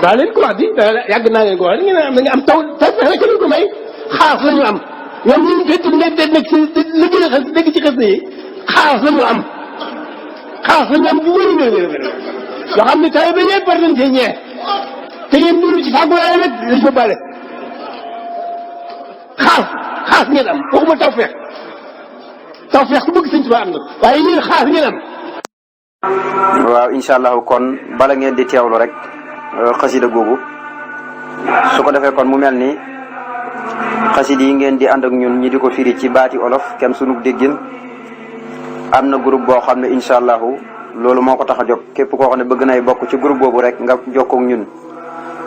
daa leen ko wax di yàgg naa leen ko wax ngeen am da nga am taw rek lañ ko may xaas la ñu am ñoom ñu fekk nekk ci liggéey xas dégg ci xas yi xaas la ñu am xaas la ñu am bu wér yoo xam ne taw bi ñëpp war nañ cee ñee te ngeen dund ci fàggulaay rek lañ ko bale xaas ngeen am waxuma tawfeex ku bëgg sëñ Tuubaa am na waaye yéen xaas ngeen am. waaw incha allah kon bala ngeen di teewlu rek xasida googu su ko defee kon mu mel ni xasida yi ngeen di ànd ak ñun ñi di ko firi ci baati olof kem sunu déggin am na groupe boo xam ne incha allahu loolu moo ko tax a jóg képp koo xam ne bëgg nay bokk ci groupe boobu rek nga jokkoo ak ñun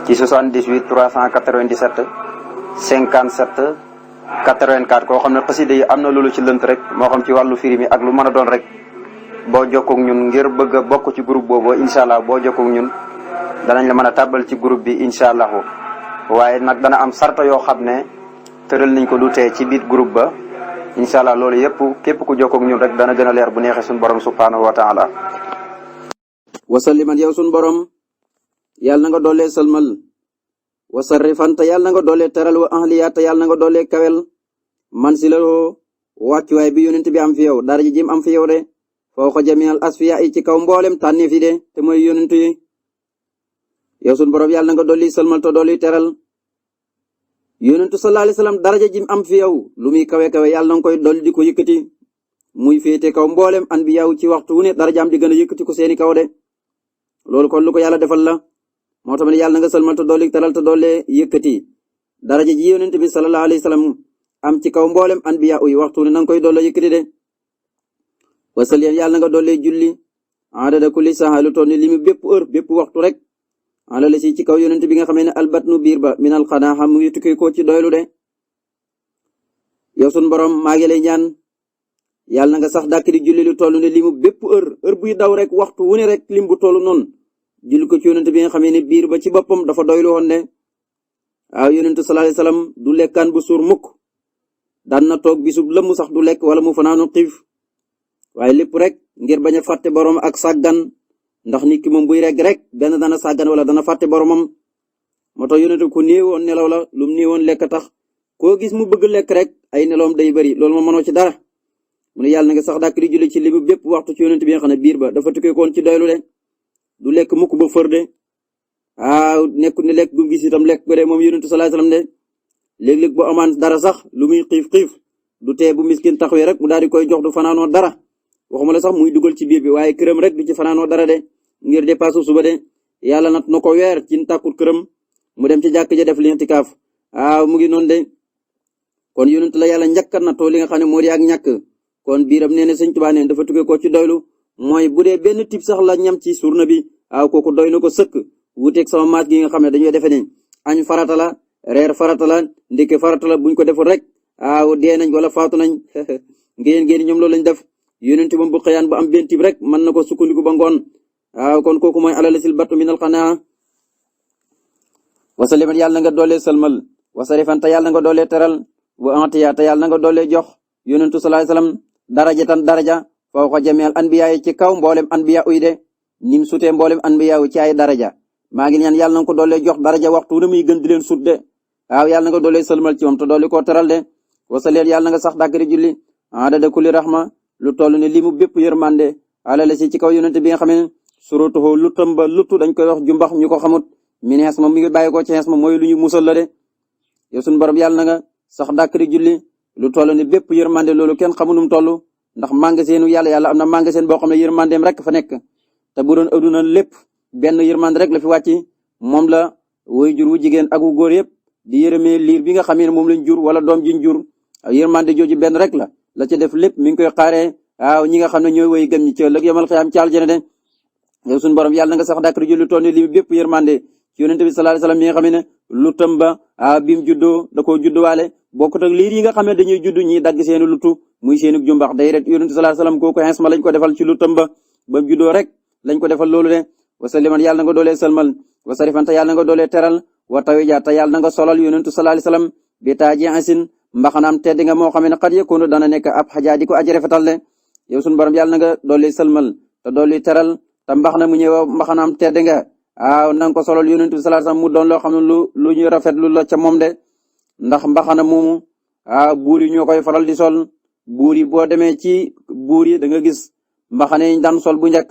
ci 78 397 57 84 koo xam ne xasida yi am na loolu ci lënt rek moo xam ci wàllu firi mi ak lu mën a doon rek boo jokkoo ak ñun ngir bëgg a bokk ci groupe boobu incha allah boo jokkoo ak ñun danañ la mën a tàbbal ci groupe bi incha allahu waaye nag dana am sarta yoo xam ne tëral nañ ko du tee ci biir groupe ba incha allah loolu yëpp képp ku jokkoo ak ñun rek dana gën a leer bu neexee suñu borom subhanahu wa taala. wasalliman yow suñu borom yàlla na nga doolee salmal wasarrifan te yàlla na nga doolee teral wa ahliya te yàlla na nga doolee kawel man si la wàccuwaay bi yonent bi am fi yow dara ji jim am fi yow de foo ko jamial asfiya yi ci kaw mboolem tànneef yi de te mooy yonent yi yow sunu borom yàlla na nga dolli salmal te dolli teral yonentu sallallahu alayhi wasallam daraja jim am fi yow lu muy kawe kawe yàlla na nga koy dolli di ko yëkkati muy féete kaw mboolem anbiya ci waxtu wu ne darajaam di gën a yëkkati ko seeni kaw de loolu kon lu ko yàlla defal la moo tax yàlla na nga salmal te dolli teral te dolli yëkkati daraja ji yonent bi sallallahu alayhi wasallam am ci kaw mboolem anbiya yi waxtu wu ne na nga koy dolli yëkkati de wasalliyan yàlla na nga dolli julli adada kulli saha lu toll ni limi bépp heure bépp waxtu rek ala la ci kaw yonent bi nga xamee ne albatnu biir ba minal xanaa xam mu ngi tukki ko ci doylu de yow sun borom maa ngi lay ñaan yàlla na nga sax dàkk di julli lu toll ne limu bépp heure buy daw rek waxtu wu ne rek lim bu toll noonu julli ko ci yonent bi nga xamee ne biir ba ci boppam dafa doylu woon ne waaw yonent sallallahu alayhi wasallam du lekkaan bu suur mukk daan na toog bisub lëmm sax du lekk wala mu fanaanu xiif waaye lépp rek ngir bañ a fàtte borom ak sàggan ndax nit ki moom buy rek benn dana sàggan wala dana fàtte boromam moo tax yonent ku néewoon nelaw la lu mu néewoon lekk tax koo gis mu bëgg lekk rek ay nelawam day bari loolu ma mënoo ci dara mu ne yàlla na nga sax dàkk di julli ci limu bépp waxtu ci yonent bi nga xam ne biir ba dafa tukkee koon ci doylu de du lekk mukk ba fër de nekku ne lekk gum gis itam lekk ko de moom yonent sallallahu alayhi wasallam de léeg-léeg bu amaan dara sax lu muy xiif du tee bu miskin taxawee rek mu daal di koy jox du fanaanoo dara waxuma la sax muy dugal ci biir bi waaye këram rek du ci fanaanoo dara de ngir dépasse suba de yàlla nat na ko weer ci tàkkul këram mu dem ci jàkk ja def l'intikaaf mu ngi noonu de kon yonent la yàlla njëkkat na too li nga xam ne moo di ak ñàkk kon biiram nee na Sëñ Tuubaa nee dafa tukkee ko ci doylu mooy bu dee benn tib sax la ñam ci surna bi kooku doy na ko sëkk wuuteeg sama maat gi nga xam ne dañoo defe ne añ farata la reer farata la ndékki farata la buñ ko deful rek dee nañ wala faatu nañ ngeen ñoom loolu lañ def yonent moom bu xëyaan bu am benn tib rek mën na ko sukkandiku ba ngoon kon kooku mooy alalasil battu minal xanaa wasaliman yàlla na nga doolee salmal wasarifan te yàlla na nga doolee teral wa antiya te yàlla na nga doolee jox yonentu sallallahu alayhi wasallam daraja fawqa jami'al anbiya ci kaw mboolem anbiya uy de nim sutee mboolem anbiya ci ay daraja maa ngi ñaan yàlla na nga ko doolee jox daraja waxtu na muy gën di leen sut de yàlla na nga doolee salmal ci moom te doolee koo teral de wasaliyan yàlla na nga sax dàkkari julli adada kulli rahma lu toll ne limu bépp yërmande alalasil ci kaw yonent bi nga xam ne surutuhu lutam ba lutu dañ koy wax jumbax ñu ko xamut min xees ma mi ngi bàyyi ko ci xees ma mooy lu ñu musal la de yow suñu borom yàlla na nga sax dàkk di julli lu toll ni bépp yërmande loolu kenn xamunum toll ndax magasin yàlla am na magasin boo xam ne yërmandeem rek fa nekk te bu doon adduna lépp benn yërmande rek la fi wàcc moom la woy jur wu jigéen ak wu góor yëpp di yërëmee liir bi nga xam ne moom lañ jur wala doom jiñ jur yërmande jooju benn rek la ci def lépp mi ngi koy xaaree ñi nga xam ne ñooy woy gëm ñi ci ëllëg yamal xiyaam ci aljana de yow suñu borom yàlla na nga sax dàkk di julli toll ni li bépp yërmande ci yonent bi sallallahu alayhi wasallam mi nga xam ne lutam ba bi mu juddoo da koo judduwaale bokkut ak liir yi nga xam ne dañuy judd ñiy dagg seeni lutu muy seeni jumbax day rek yonent bi sallallahu alayhi wasallam kooku xeesma lañ ko defal ci lutam ba mu juddoo rek lañ ko defal loolu de wasaliman yàlla na nga doolee salmal wasarifanta yàlla na nga doolee teral wa tawija te yàlla na nga solal yonent sallallahu alayhi wasallam bi taaji asin mbaxanaam tedd nga moo xam ne xat yëkkoonu dana nekk ab xajaa di ko aji rafetal de yow sunu borom yàlla na nga doolee salmal te doolee teral te mbaxana mu ñëw mbaxanaam tedd nga na nga ko solal yonent bi sallallahu alayhi wasallam mu doon loo xam ne lu ñu rafetlu la ca moom de ndax mbaxana moomu buur yi ñoo koy faral di sol buur yi boo demee ci buur yi da nga gis mbaxane yi daan sol bu njëkk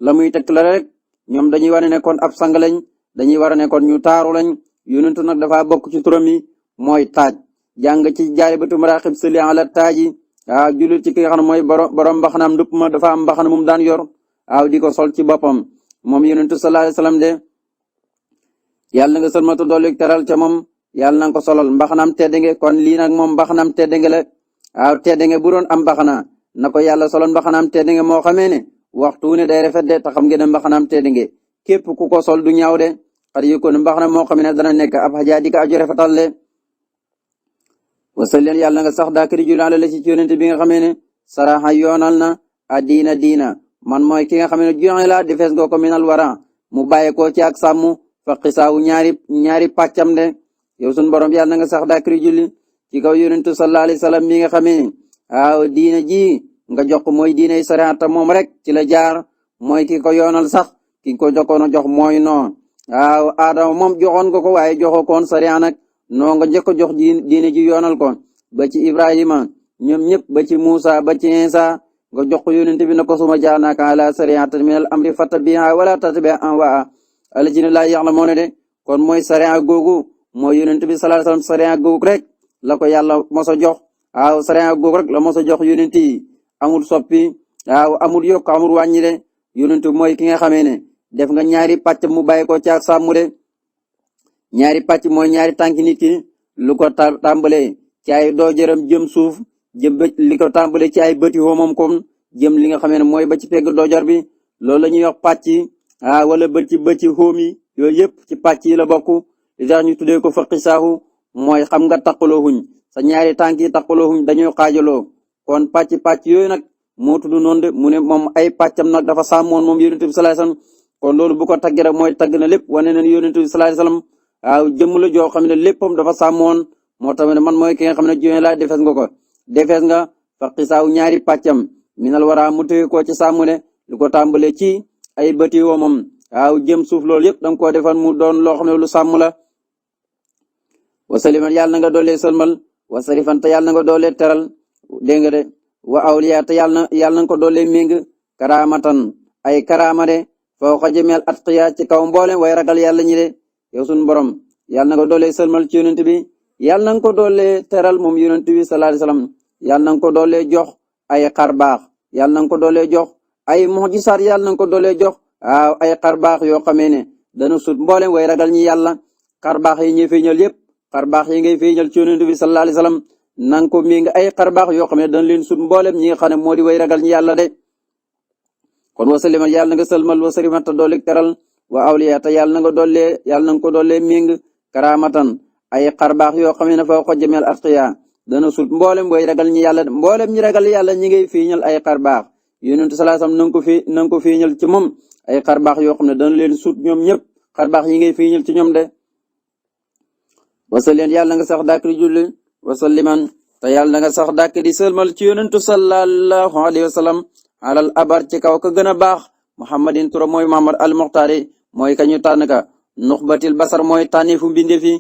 la muy tekk la rek ñoom dañuy war a nekkoon ab sang lañ dañuy war a nekkoon ñu taaru lañ yonent nag dafa bokk ci turam yi mooy taaj jàng ci jaalibatu maraqib sali ala taaji jullit ci ki nga xam ne mooy borom mbaxanaam ndëpp ma dafa am mbaxana mu daan yor di ko sol ci boppam moom yonent sallallahu alayhi wasallam de yàlla nga sëlmatu dolli teral ca moom yàlla na nga ko solal mbaxanaam teddange kon lii nag moom mbaxanaam teddange la teddange bu doon am mbaxana na ko yàlla solal mbaxanaam teddange moo xamee ne waxtu ne day rafet de te xam ngeen ne mbaxanaam teddange képp ku ko sol du ñaaw de xar yu ko ne mbaxana moo xam ne dana nekk ab xajaa di ko aju rafetal de wasalleen yàlla nga sax daakari julaale la ci yonent bi nga xamee ne saraxa yoonal na a diina man mooy ki nga xam ne joxe la defees nga ko minal wara mu bàyyi ko ci ak sàmm fa xisaawu ñaari pàccam de yow sunu borom yàlla nga sax daakari julli ci kaw yonentu sallallahu alayhi wasallam mi nga xamee diina ji nga jox ko mooy diinay sariata moom rek ci la jaar mooy ki ko yoonal sax ki ko jokkoon a jox mooy noonu Adama moom joxoon nga ko waaye joxoo koon sariya nag noo nga njëkk a jox diine ji yoonal ko ba ci Ibrahima ñoom ñëpp ba ci Musa ba ci Isa nga jox ko yonent bi na ko suma jaanaka ala sariyatin minal amri fattabiha wala tattabi' ahwaa alladhina la ya'lamuna de kon mooy sariya googu mooy yonent bi sallallahu alayhi wasallam sariya googu rek la ko yàlla mosa jox sariya googu rek la mosa jox yonent yi amul soppi amul yokk amul wàññi de yonent mooy ki nga xamee ne def nga ñaari pàcc mu bàyyi ko ci ak sàmm de ñaari pàcc mooy ñaari tànki nit ki lu ko tàmbalee ci ay doojeram jëm suuf jëm li ko tàmbalee ci ay bëti hoomam kom jëm li nga xamee ne mooy ba ci pegg doojar bi loolu la ñuy wax pàcc wala bëti hoom yi yooyu yëpp ci pàcc yi la bokk li tax ñu tuddee ko faqi saahu mooy xam nga taqaloo huñ sa ñaari tànk yi taqaloo huñ dañuy xaajaloo kon pàcc yooyu nag moo tudd noonu de mu ne moom ay pàccam nag dafa sàmmoon moom yonent bi sallallahu alayhi wasallam kon loolu bu ko taggee rek mooy tagg na lépp wane na yonent bi sallallahu alayhi wasallam jëmm la joo xam ne léppam dafa sàmmoon moo tax ne man mooy ki nga xam ne joxe laa defees nga ko defees nga faqi saahu ñaari pàccam minal wara mu tëye ko ci sàmm ne lu ko tàmbalee ci ay bëti woomam jëm suuf loolu yëpp danga koo defal mu doon loo xam ne lu sàmm la wasaliman yàlla na nga doolee sëlmal wasarifan te yàlla na nga doolee teral dégg nga de wa awliya te yàlla na nga ko doolee méng karamatan ay karama de fawqa jamil atqiya ci kaw mboole way ragal yàlla ñi de yow sunu borom yàlla na nga doolee sëlmal ci yonent bi yàlla na nga ko doolee teral moom yonent bi sallallahu alayhi wasallam yàlla na nga ko doolee jox ay xar baax yàlla na nga ko doolee jox ay mu'jisaat yàlla na nga ko doolee jox ay xar baax yoo xamee ne dana sut mboole way ragal ñi yàlla xar baax yi ñuy feeñal yépp xar baax yi ngay feeñal ci yonent bi sallallahu alayhi wasallam nang ko mi nga ay xar baax yoo xam ne dañ leen sut mboolem ñi nga xam ne moo di way ragal ñi yàlla de kon wasaliman yàlla na nga sëlmal wasariman te doolee teral wa awliya te yàlla na nga ko doolee méng karamatan ay xar baax yoo xam ne fa ko jamel atqiya dana sut mboolem way ragal ñi yàlla mboolem ñi ragal yàlla ñi ngay feeñal ay xar baax yonent sallallahu alayhi wasallam nang ko feeñal ci moom ay xar baax yoo xam ne dañ leen sut ñoom ñëpp xar baax yi ngay feeñal ci ñoom de wasalleen yàlla nga sax dàkk di julli wasalliman te yàlla nga sax dàkk di sëlmal ci yonentu sallallahu alayhi wasallam alal abar ci kaw ka gën a baax muhammadin tura mooy muhammad al muxtaari mooy ka ñu tànn ka nuxbatil basar mooy tànnifu mbindeef yi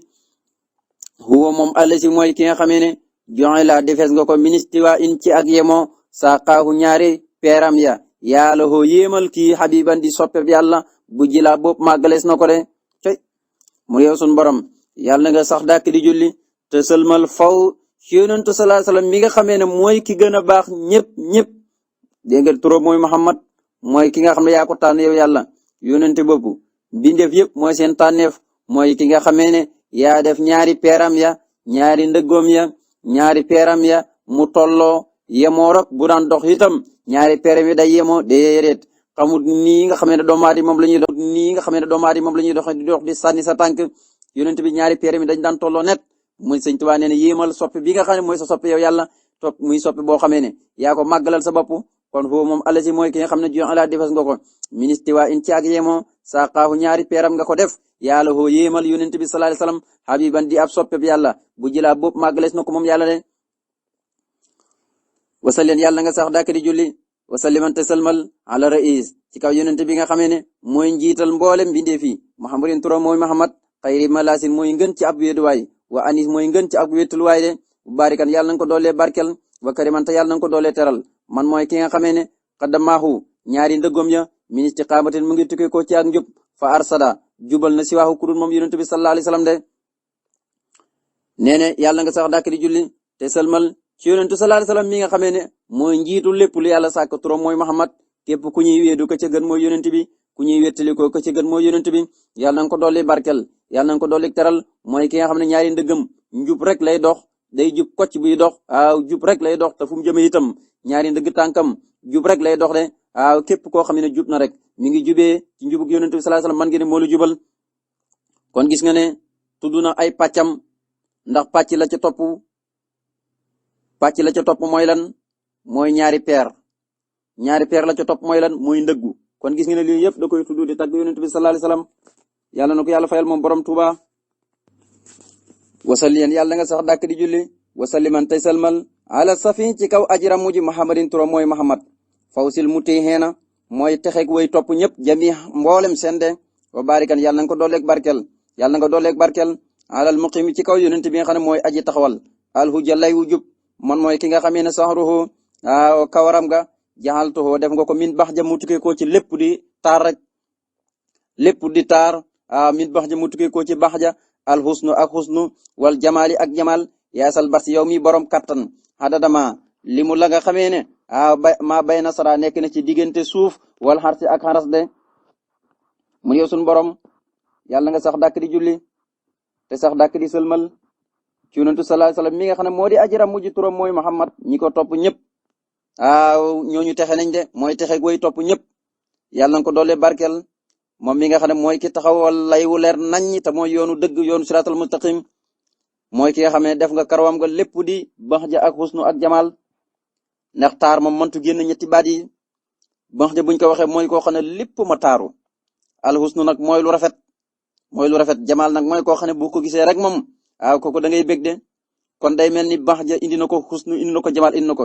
huwa moom allasi mooy ki nga xamee ne joxe la defees nga ko ministiwa in ci ak yemoo saa xaahu ñaari peeram ya yàlla hoo yéemal kii xabiban di soppeb yàlla bu jilaa bopp màggalees na ko de coy mu yow sun borom yàlla nga sax dàkk di julli te sëlmal faw ci yonentu sallallahu alayhi wasallam mi nga xamee ne mooy ki gën a baax ñëpp dégg nga turo mooy Muhammad mooy ki nga xam ne yaa ko tànn yow yàlla yonente boobu bindeef yëpp mooy seen tànneef mooy ki nga xamee ne yaa def ñaari peeram ya ñaari ndëggoom ya ñaari peeram ya mu tolloo yemoo rek bu daan dox itam ñaari peeram yi day yemoo déedéet xamut nii nga xamee ne doomu aadama moom la ñuy dox nii nga xamee ne doomu aadama moom la ñuy dox di dox di sànni sa tànk yonent bi ñaari péere mi dañ daan tolloo net muy sëñ Tuubaa nee na yéemal soppi bi nga xam ne mooy sa soppi yow yàlla topp muy soppi boo xamee ne yaa ko màggalal sa bopp kon foofu moom alasi mooy ki nga xam ne jox ala defes nga ko ministre waa in ci ak yemoo saa xaafu ñaari péeram nga ko def yàlla hoo yéemal yonent bi sallallahu alayhi wasallam habiban di ab soppe bi yàlla bu jëlaa bopp màggalees na ko moom yàlla de wasalleen yàlla nga sax dàkk di julli wasalliman te salmal ala rais ci kaw yonent bi nga xamee ne mooy njiital mboolem mbindeef yi muhammadin turam mooy muhammad xayri malasin mooy ngën ci ab wéeduwaay wa anis mooy ngën ci ab wéetuluwaay de barikan yàlla na ko doolee barkel wa kariman te yàlla na ko doolee teral man mooy ki nga xamee ne xaddamaahu ñaari ndëggom ya min istiqaamatin mu ngi tukkee ko ci ak njub fa arsada jubal na si waaxu kudul moom yonent bi sallallahu alayhi wasallam de nee ne yàlla nga sax dàkk di julli te salmal ci yonentu sallallahu alayhi wasallam mi nga xamee ne mooy njiitu lépp lu yàlla sàkk turam mooy Muhammad képp ku ñuy wéedu ko ca gën mooy yonent bi ku ñuy wettali ko ca gën mooy yonent bi yàlla na ko dolli barkel yàlla na ko dolli teral mooy ki nga xam ne ñaari ndëggam njub rek lay dox day jub kocc buy dox waaw jub rek lay dox te fu mu jëmee itam ñaari ndëgg tànkam jub rek lay dox de waaw képp koo xam ne jub na rek mi ngi jubee ci njubug yonent bi sallallahu alayhi wasallam man ngeen ne moo lu jubal kon gis nga ne tudd na ay pàccam ndax pàcc la ca topp mooy lan mooy ñaari peer la ca topp mooy lan mooy ndëggu kon gis nga ne lii yëpp da koy tudd di tagg yonent bi sallallahu alayhi wasallam yàlla na ko yàlla fayal moom borom Tuuba wasalliyan yàlla nga sax dàkk di julli wasalliman tey salmal ala safi ci kaw ajiram muji muhammadin turam mooy muhammad fawsil mu téy xeena mooy texeeg way topp ñëpp jami mboolem sende wa barikan yàlla na nga ko dooleeg barkel alal muqimi ci kaw yonent bi nga xam ne mooy aji taxawal alhuja lay wu jub man mooy ki nga xamee ne saxruhu kawaram ga jaxaltuhu def nga ko min bax ja mu tukkee ko ci lépp di taar rek lépp di taar min bax ja mu tukkee ko ci bax ja al husnu ak husnu wal jamali ak jamal yaasal bas yow mi borom kattan hadadama limu la nga xamee ne maa bay na sara nekk na ci diggante suuf wal xarsi ak xaras de mu yow sun borom yàlla nga sax dàkk di julli te sax dàkk di sëlmal ci yonentu sallallahu alayhi wasallam mi nga xam ne moo di ajiram mujj turam mooy Muhammad ñi ko topp ñëpp ñooñu texe nañ de mooy texe goy topp ñëpp yàlla na ko doole barkel moom mi nga xam ne mooy ki taxawal lay wu leer naññ te mooy yoonu dëgg yoonu siratal mustaqim mooy ki nga xam ne def nga karawam nga lépp di bax ja ak husnu ak jamal ndax taar moom mëntu génn ñetti baat yi bax ja buñ ko waxee mooy koo xam ne lépp ma taaru al husnu nag mooy lu rafet jamal nag mooy koo xam ne bu ko gisee rek moom kooku da ngay bég de kon day mel ni bax ja indi na ko husnu indi na ko jamal indi na ko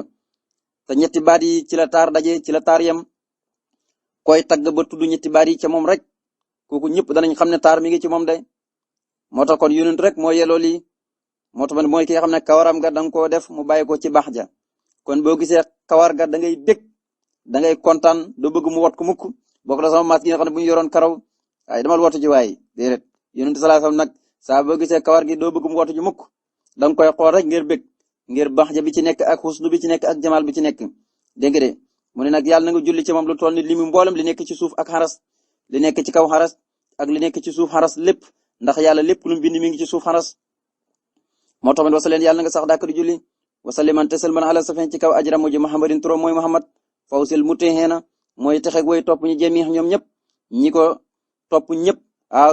te ñetti baat yi ci la taar daje ci la taar yem koy tagg ba tudd ñetti baat yi ca moom rek kooku ñëpp danañ xam ne taar mi ngi ci moom de moo tax kon yonent rek moo yelloo lii moo tax mooy ki nga xam ne kawaram ga danga koo def mu bàyyi ko ci bax ja kon boo gisee kawar ga da ngay bég da ngay kontaan doo bëgg mu wat ko mukk bokk na sama maas gi nga xam ne bu ñu yoroon karaw waaye damal watu ji waaye déedéet yonent sallallahu alayhi wasallam nag saa boo gisee kawar gi doo bëgg mu watu ji mukk danga koy xool rek ngir bég ngir bax ja bi ci nekk ak husnu bi ci nekk ak jamal bi ci nekk dégg nga de mu ne nag yàlla na nga julli ci moom lu toll ni li mu mboolem li nekk ci suuf ak xaras li nekk ci kaw xaras ak li nekk ci suuf xaras lépp ndax yàlla lépp lu mu bind mi ngi ci suuf xaras moo tax wasaleen yàlla nga sax dàkk di julli wasaliman te salman ala safin ci kaw ajra muji muhammadin turam mooy muhammad fawsil mutihina mooy texe way topp ñu jëmi ñoom ñëpp ñi ko topp ñëpp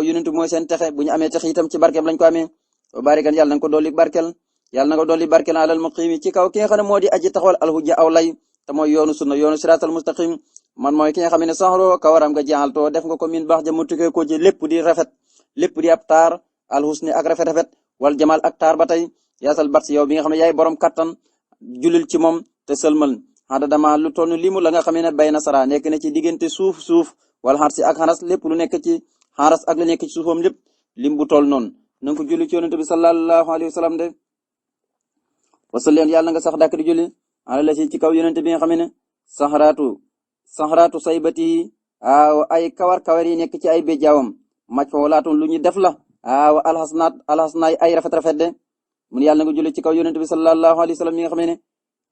yonent mooy seen texe bu ñu amee texe itam ci barkeem lañ ko amee wa barikan yàlla na nga ko dolli barkel yàlla na nga dolli barkel alal muqimi ci kaw ki nga xam ne moo di aji taxawal alhujja aw lay te mooy yoonu sunna yoonu siratal mustaqim man mooy ki nga xam ne saxroo kawaram nga jaxaltoo def nga ko min baax ja mu tukkee ko ci lépp di rafet lépp di ab taar alhusni ak rafet wal jamal ak taar ba tey yaasal bat si yow bi nga xam ne yaay borom kattan julil ci moom te sëlmal xada dama lu toll limu la nga xam ne bay na sara nekk na ci diggante suuf wala xaar si ak xaras lépp lu nekk ci xaras ak lu nekk ci suufam lépp lim bu toll noonu na nga ko julli ci yonent bi sallallahu alayhi wa sallam de wasalleen yàlla nga sax dàkk di julli ala la ci kaw yonent bi nga xam ne saxaraatu saybati ay kawar yi nekk ci ay béjjaawam màcc fa walaatun lu ñu def la alxasnaay ay rafet de mun yàlla nga julli ci kaw yonent bi sallallahu alayhi wa sallam mi nga xam ne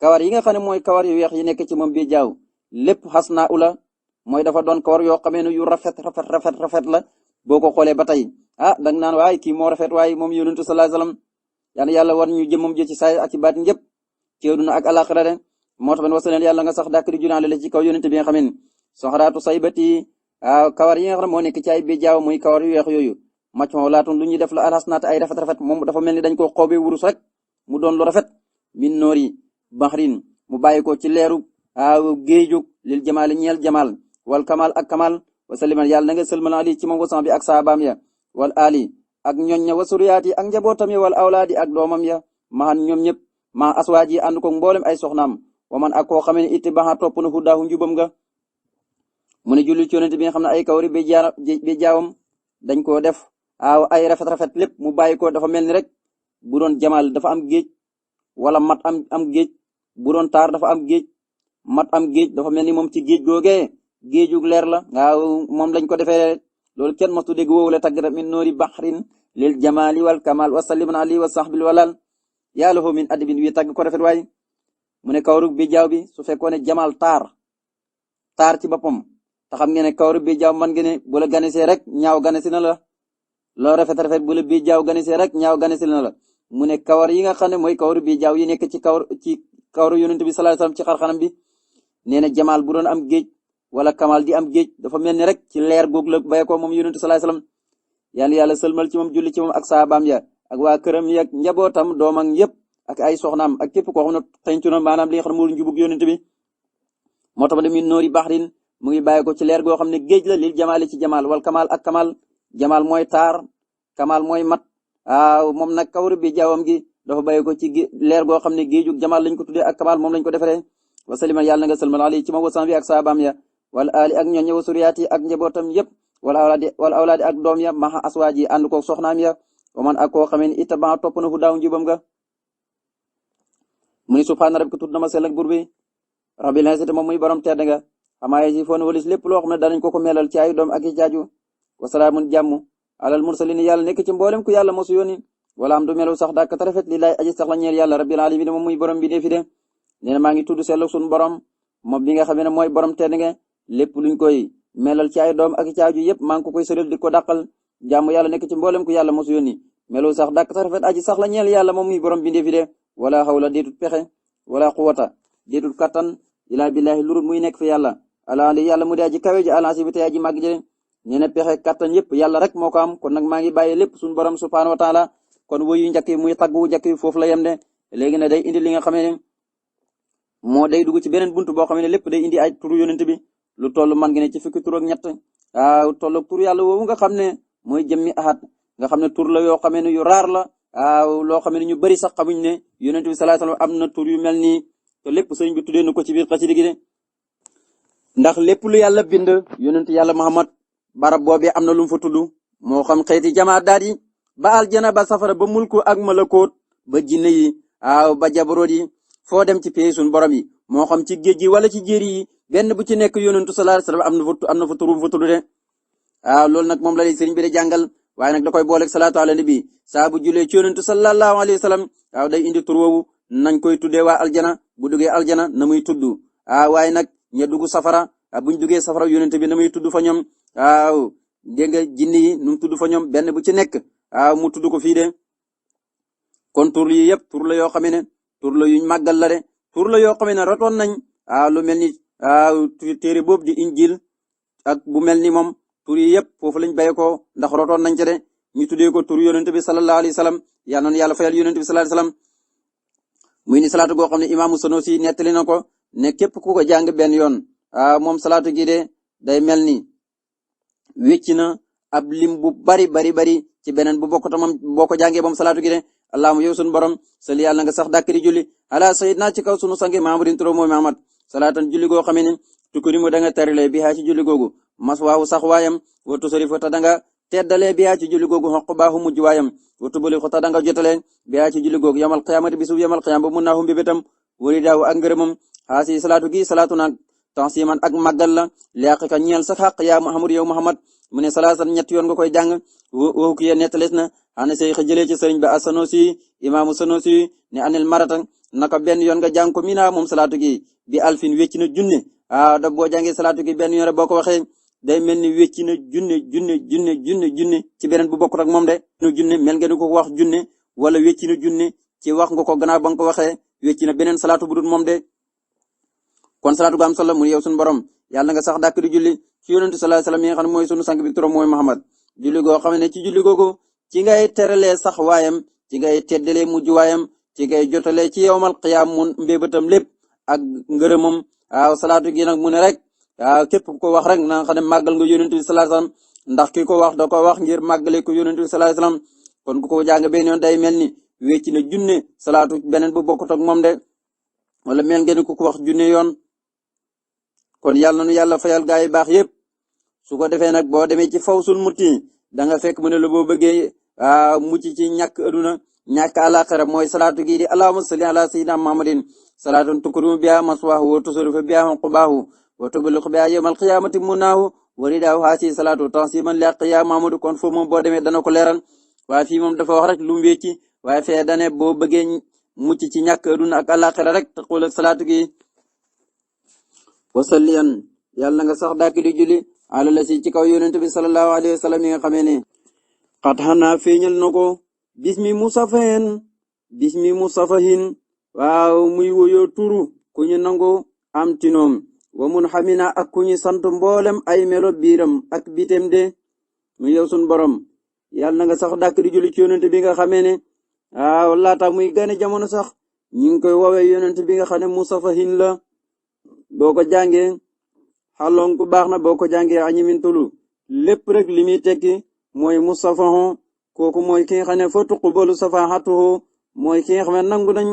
kawar yi nga xam ne mooy kawar yu weex yi nekk ci moom béjjaaw lépp xasnaa ula mooy dafa doon kawar yoo xamee ne yu rafet la boo ko xoolee ba tey danga naan waaye kii moo rafet waaye moom yonentu sallallahu alayhi wa sallam yàlla war ñu jëmmam jë ci saay ak ci baatin yëpp ci àddina ak alaxira de moo tax wasaleen yàlla nga sax dàkk di junaale la ci kaw yonent bi nga xam ne soxraatu saybati kawar yi nga xam ne moo nekk ci ay bijaaw muy kawar yu weex yooyu laatun lu ñuy def la alxasnaat ay rafet moom dafa mel ni dañ koo xoobee wurus rek mu doon lu rafet min noori baxrin mu bàyyi ko ci leeru géejug lil jamaali ñeel jamaal wal kamal ak kamal wa saliman yàlla na nga sëlmal ali ci moom wasan bi ak saabaam ya wal ali ak ñoñ ña wa suriyaati ak njabootam ya wal awlaadi ak doomam ya maxan ñoom ñëpp ma aswaaj yi ànd ko mboolem ay soxnaam wa man ak koo xamee ne itti baxa topp na huddaahu njubam nga mu ne julli ci yonent bi nga xam ne ay kawri bi jaawam dañ koo def ay rafet lépp mu bàyyi ko dafa mel ni rek bu doon jamaal dafa am géej wala mat am géej bu doon taar dafa am géej mat am géej dafa mel ni moom ci géej googee géejug leer la waaw moom lañ ko defee loolu kenn mostu dégg woowu la tagg min noori baxrin lil jamaali wal kamal wa salliman ali wa sahbil walal yàlla min adibin wi tagg ko rafet waay mu ne kawru bi jaaw bi su fekkoon ne jamaal taar ci boppam te xam ngeen ne kawru bi jaaw man ngeen ne bu la ganisee rek ñaaw ganesi na la loo rafet bu la bi jaaw ganisee rek ñaaw ganesi na la mu ne kawar yi nga xam ne mooy kawru bi jaaw yi nekk ci kawru yonent bi sallallahu alayhi wasallam ci xarxanam bi nee na jamaal bu doon am géej wala kamal di am géej dafa mel ni rek ci leer goog la bay ko moom yonent sallallahu alayhi wasallam yàlla sëlmal ci moom julli ci moom ak saabaam ya ak waa këram yi ak njabootam doomam yëpp ak ay soxnaam ak képp koo xam ne xëyntu na maanaam li nga xam ne moo njubug yonent bi moo tax min noori baxrin mu ngi bàyyi ko ci leer goo xam ne géej la lil jamaali ci jamaal wal kamal ak kamal jamaal mooy taar kamal mooy mat moom nag kawru bi jaawam gi dafa bàyyi ko ci leer goo xam ne géejug jamaal lañ ko tuddee ak kamal moom lañ ko defaree wa salima yàlla na nga sëlmal ali ci ma wasan bi ak saabaam ya wala ali ak ñooñ wa suriyaati ak njabootam yëpp wala awlaadi ak doom ya maxa aswaaj yi ànd ko soxnaam ya wa man ak koo xamee ni ittaba topp na fu daaw njubam nga mu ni subhaana rabbika tudd na ma sell ak bur bi rabbil izzati moom muy borom tedd nga xamaa yasifoon walis lépp loo xam ne danañ ko melal ci ay doom ak i jaaju wa salaamun jàmm alal mursalin yàlla nekk ci mboolem ku yàlla mosu yónni wala am du melu sax dàkk ta rafet lillaay aji sax la ñeel yàlla rabbil alamin moom muy borom bi ne fi de nee na maa ngi tudd sell suñu borom moom bi nga xam ne mooy borom tedd nga lépp luñ koy melal ci ay doom ak i caaju yëpp maa ngi ko koy sëral di ko dàqal jàmm yàlla nekk ci mboolem ku yàlla mosu yónni melu sax dàkk ta rafet aji sax la ñeel yàlla moom muy borom bi ne fi de wala hawla déetut pexe wala quwata déetut kattan ilaa billahi lurut muy nekk fi yàlla alaali yàlla mu di aji kawe ji alansi bi te aji màgg jële nee na pexe kattan yëpp yàlla rek moo ko am kon nag maa ngi bàyyi lépp suñu borom subhanahu wa taala kon woyu njëkk yi muy tagg wu njëkk yi foofu la yem de léegi ne day indi li nga xamee ne moo day dugg ci beneen buntu boo xam ne lépp day indi ay turu yonent bi lu toll man ngi ne ci fukki tur ak ñett tolloog tur yàlla woowu nga xam ne mooy jëmmi ahad nga xam ne tur la yoo xamee ne yu raar la loo xam ne ñu bari sax xamuñ ne yonent bi sallallahu alayhi wasallam am na tur yu mel nii te lépp sëñ bi tuddee na ko ci biir xasida gi de ndax lépp lu yàlla bind yonent yàlla Muhammad barab boobee am na lu mu fa tudd moo xam xeeti jamaa daal yi ba aljana ba safara ba mulku ak malakoot ba jinne yi ba jabaroot yi foo dem ci pays suñu borom yi moo xam ci géej gi wala ci jéeri yi benn bu ci nekk yonentu sallallahu alayhi wasallam am na fa tur bu fa tudd de loolu nag moom la lay sëriñ bi de jàngal waaye nag da koy booleeg salaatu ala nabi saa bu julee ci yonentu sallallahu alayhi wasallam day indi tur woowu nañ koy tuddee waa aljana bu duggee aljana na muy tudd waaye nag ña dugg safara buñ duggee safara yonent bi na muy tudd fa ñoom dégg nga jinne yi nu mu tudd fa ñoom benn bu ci nekk mu tudd ko fii de kon tur yi yëpp tur la yoo xam ne tur la yuñ màggal la de tur la yoo xam ne rotoon nañ lu mel ni téere boobu di injil ak bu mel ni moom tur yi yëpp foofu lañ béy ko ndax rotoon nañ ca de ñu tuddee ko tur yonent bi sallallahu alayhi wasallam yaa noonu yàlla fayal yonent bi sallallahu alayhi wasallam muy ni salaatu goo xam ne imaamu Sanusi nettali na ko ne képp ku ko jàng benn yoon moom salaatu gi de day mel ni wécc na ab lim bu bari ci beneen bu bokkut moom boo ko jàngee moom salaatu gi de allahumma yow sunu borom sali yàlla nga sax dàkk di julli ala sayyidina ci kaw sunu sangi Muhammadin turo mooy Muhammad salaatan julli goo xamee ne tukkurimu da nga tarile bi haa ci julli googu mas waawu sax waayam wa tusarifu ta da nga teddalee bi haa ci julli googu xoq baaxu mujj waayam wa tubali xota da nga jotalee bi haa ci julli googu yamal qiyaamati bisu yamal qiyaam ba mun naa humbi betam wari daaw ak ngërëmam xaasi salaatu gi salaatu naag tansiman ak màggal la liaqika ñeel sa xaq yaa Muhammad yow Muhammad mu ne salaasan ñett yoon nga koy jàng waxu ki nettalees na ana say xa jëlee ci sëriñ ba as-Sanusi imaamu Sanusi ne anil marata naka benn yoon nga jàng ko mina moom salaatu gi bi alfin wecc na junne da boo jàngee salaatu gi benn yoon rek boo ko waxee day mel ni wecc na junne ci beneen bu bokkut ak moom de junne mel ngeen ko wax junne wala wecc na junne ci wax nga ko gannaaw ba nga ko waxee wecc na beneen salaatu bu dul moom de kon salaatu gu am solo mu yow sunu borom yàlla nga sax dàkk di julli ci yonentu sallallahu alayhi wasallam mi nga xam ne mooy sunu sang bi turam mooy Muhammad julli goo xam ne ci julli googu ci ngay teralee sax waayam ci ngay teddalee mujj waayam ci ngay jotalee ci yowmal qiyaam mun mbébatam lépp ak ngërëmam waaw salaatu gi nag mu ne rek waaw képp ko wax rek na nga xam ne màggal nga yonentu bi sallallahu alayhi wasallam ndax ki ko wax da ko wax ngir màggale ko yonentu bi sallallahu alayhi wasallam kon ku ko jàng benn yoon day mel ni wecc na junne salaatu beneen bu bokkut ak moom de wala mel ngeen ku ko wax junne yoon kon yàlla nu yàlla fayal gaa yi baax yépp su ko defee nag boo demee ci fawsul muti da nga fekk mu ne la boo bëggee mucc ci ñàkk aduna ñàkk alaxira mooy salaatu gii di allahumma salli ala sayyidina muhammadin salaatun tukrimu biha maswahu wa tusrifu biha uqbahu wa tubliqu biha yawmal qiyamati munahu wa ridaahu haasi salaatu tansiman li qiya mahamadu kon foofu moom boo demee dana ko leeral waaye fii moom dafa wax rek lu mu wécci waaye fee dane boo bëggee mucc ci ñàkk aduna ak alaxira rek taxul ak salaatu gi wasalliyan yàlla nga sax dàkk di julli ala la si ci kaw yonent bi sallallahu alayhi wa sallam yi nga xamee ne xat xanaa feeñal na ko bismi musafahin waaw muy woyoo turu ku ñu nangu am tinoom wa mun xamina ak ku ñu sant mboolem ay melo biiram ak bitem de mu yow sun borom yàlla nga sax dàkk di julli ci yonent bi nga xamee ne waaw laata muy gane jamono sax ñu ngi koy woowee yonent bi nga xam ne musafahin la boo ko jàngee xaloon ku baax na boo ko jàngee añimin tulu lépp rek li muy tekki mooy musafahu kooku mooy ki nga xam ne fa tuqbalu safaahatuhu mooy ki nga xam ne nangu nañ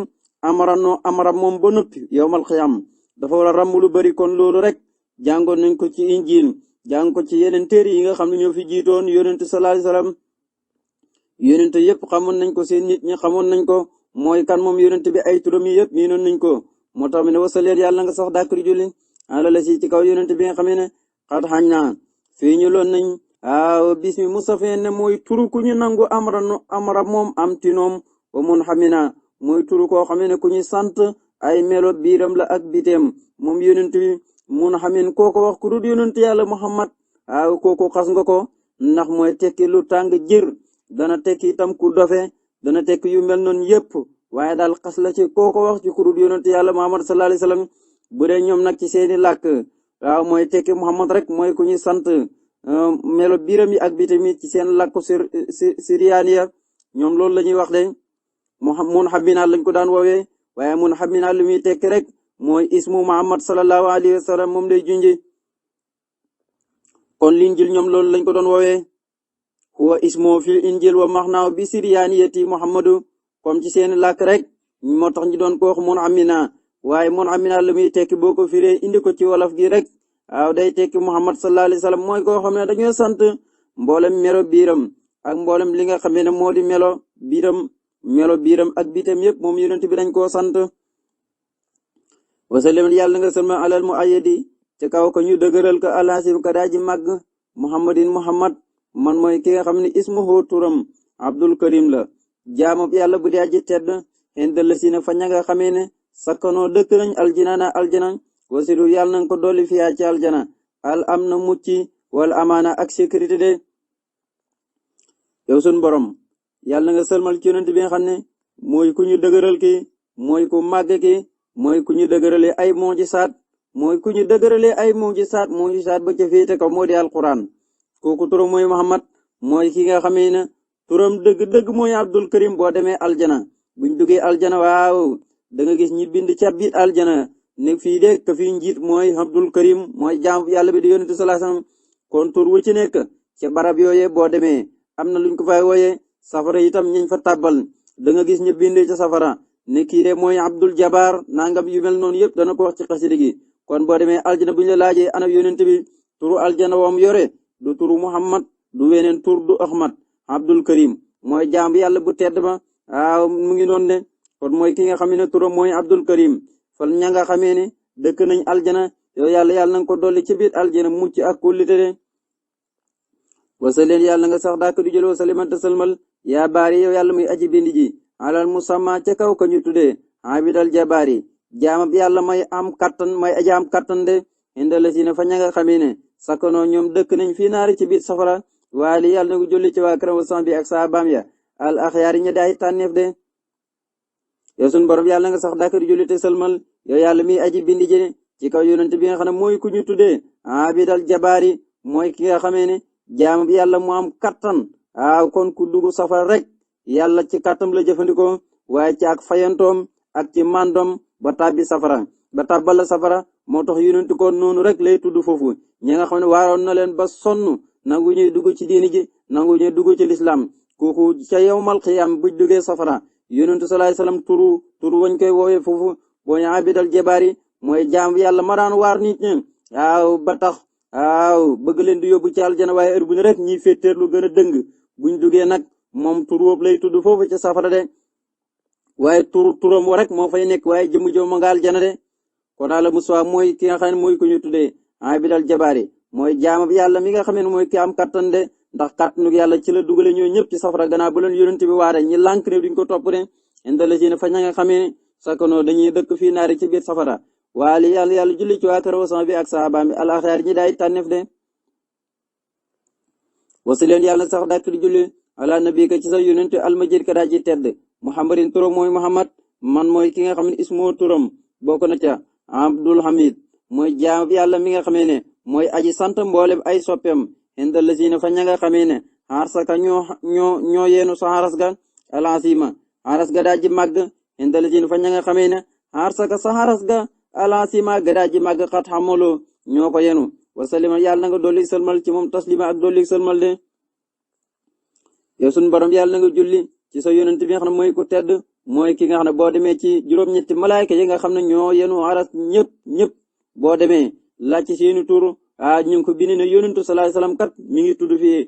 amara moom ba noppi yowmal xiyam dafa war a ràmm lu bari kon loolu rek jàngoon nañ ko ci injil jàng ko ci yeneen téere yi nga xam ne ñoo fi jiitoon yonent sallallahu alayhi wasallam yonent yëpp xamoon nañ ko seen nit ñi xamoon nañ ko mooy kan moom yonent bi ay turam yi yëpp miinoon nañ ko moo tax mi ne wasaleen yàlla nga sax dàkk di julli ala la si ci kaw yonent bi nga xam ne xat xañ naa fii ñu loon nañ bismi musafeen ne mooy turu ku ñu nangu amara moom am tinoom wa mun xamina mooy turu koo xam ne ku ñu sant ay melo biiram la ak biteem moom yonent bi mun xamin kooko wax ku dul yonent yàlla Muhammad kooko xas nga ko ndax mooy tekki lu tàng jër dana tekki itam ku dofe dana tekki yu mel noonu yépp waaye daal xas la ci kooko wax ci ku dul yonent yàlla Muhammad sallallahu alayhi wasallam bu dee ñoom nag ci seeni làkk mooy tekki Muhammad rek mooy ku ñu sant melo biiram yi ak bitam yi ci seen làkku siriyaan ya ñoom loolu la ñuy wax de mun xamina lañ ko daan woowee waaye mun xamina lu muy tekki rek mooy ismu Muhammad sallallahu alayhi wa sallam moom lay junji kon linjil ñoom loolu lañ ko doon woowee huwa ismu fil injil wa maxnaaw bi siriyaaniyati Muhammadu comme ci seen làkk rek moo tax ñu doon ko wax mun xamina waaye mun xamina lu muy tekki boo ko firee indi ko ci wolof gi rek day tekki Muhammad sallallahu alayhi wa sallam mooy koo xam ne dañoo sant mboolem melo biiram ak mboolem li nga xam ne moo di melo biiram ak bitam yëpp moom yonent bi dañ koo sant wasallam yàlla nga salma alal mu ayedi ci kaw ko ñu dëgëral ko alasim ka daaji màgg Muhammad man mooy ki nga xam ne ismuhu turam Abdul Karim la jaamab yàlla bu di aji tedd indal si na fa ña nga xamee ne sakkanoo dëkk nañ aljana wasilu yàlla nañ ko dolli fiyaa ci aljana al am na mucc wala amaana ak sécurité de yow sun borom yàlla nga sëlmal ci yonent bi nga xam ne mooy ku ñu dëgëral ki mooy ku màgg ki mooy ku ñu dëgëralee ay mujisaat mujisaat ba ca féete kaw moo di alquran kooku turam mooy Muhammad mooy ki nga xamee ne turam dëgg-dëgg mooy Abdul Karim boo demee aljana buñ duggee aljana waaw da nga gis ñi bind ca biir aljana ne fii de ka fi njiit mooy Abdul Karim mooy jaam yàlla bi di yonent sallallahu alayhi wasallam kon tur wu ci nekk ca barab yooyee boo demee am na luñ ko fay wooyee safara itam ñañ fa tàbbal da nga gis ñu bind ca safara ne kii de mooy Abdul Jabbar nangam yu mel noonu yëpp dana ko wax ci xasida gi kon boo demee aljana buñ la laajee ana yonent bi turu aljana wam yore du turu Muhammad du weneen tur du Ahmad Abdul Karim mooy jaam yàlla bu tedd ba mu ngi noonu de kon mooy ki nga xam ne turam mooy Abdul Karim fan ña nga xamee ne dëkk nañ aljana yow yàlla na nga ko dolli ci biir aljana mucc ak kullite de wasaleen yàlla nga sax daak du jël wasaliman te salmal yaa baari yow yàlla muy aji bind ji alal musamma ca kaw ka ñu tuddee abidal jabaari jaamab yàlla may aji am kattan de indala si ne fa ña nga xamee ne sakkanoo ñoom dëkk nañ fii naari ci biir safara waaye li yàlla na ko julli ci waa këram wasan bi ak saabaam ya al axyaari ña daay tànneef de yow sun borom yàlla nga sax dàkk di julli te sëlmal yow yàlla mi aji bindi ji ci kaw yonent bi nga xam ne mooy ku ñu tuddee abidal jabaari mooy ki nga xamee ne jaam bi yàlla mu am kattan kon ku dugg safara rek yàlla ci kattam la jëfandikoo waaye ci ak fayantoom ak ci mandom ba tàbbi safara ba tàbbal safara moo tax yonent ko noonu rek lay tudd foofu ñi nga xam ne waaroon na leen ba sonn nangu ñuy dugg ci diini ji nangu ñuy dugg ci lislaam kooku ca yawmal qiyaam buñ duggee safara yonent sallallahu alayhi wasallam turu wañ koy woowee foofu boo ñu abidal jabaari mooy jaam yàlla ma daan waar nit ñi ba tax bëgg leen di yóbbu ci aljana waaye heure bu ne rek ñiy féeteer lu gën a dëng buñ duggee nag moom tur woowu lay tudd foofu ci safara de waaye turam wa rek moo fay nekk waaye jëmu jëm ma nga aljana de kon daal Musaa mooy ki nga xam ne mooy ko ñu tuddee abidal jabaari mooy jaam yàlla mi nga xam ne mooy ki am kattan de ndax kattanu yàlla ci la dugale ñoo ñëpp ci safara gannaaw bu leen yonent bi waare ñi lànk ne duñ ko topp de indala ci ne fa ña nga xamee ne sakanoo dañuy dëkk fii naari ci biir safara waali yàlla julli ci waa kër wasan bi ak sahabaam bi alaxaar ñi daay tànneef de wasi leen yàlla sax dàkk di julli ala nabi ka ci sa yonent almajid ka daa ci tedd muhammadin turam mooy muhammad man mooy ki nga xam ne ismoo turam bokk na ca abdul hamid mooy jaam yàlla mi nga xamee ne mooy aji sant mboolem ay soppeem indal la si ne fa ña nga xamee ne xarsaka ñoo yeenu sa xaras ga alansima xaras ga daa ji màgg indal la si ne fa ña nga xamee ne xarsaka sa xaras ga alansima ga daa ji màgg xat xamaloo ñoo ko yenu wasalima yàlla na nga dolli sëlmal ci moom taslima ak dolli sëlmal de yow sunu borom yàlla na nga julli ci sa yonent bi nga xam ne mooy ku tedd mooy ki nga xam ne boo demee ci juróom-ñetti malaayka yi nga xam ne ñoo yenu xaras ñëpp boo demee laaj ci seeni tur ñu ngi ko bind ne yonentu sallallahu alayhi wasallam kat mi ngi tudd fii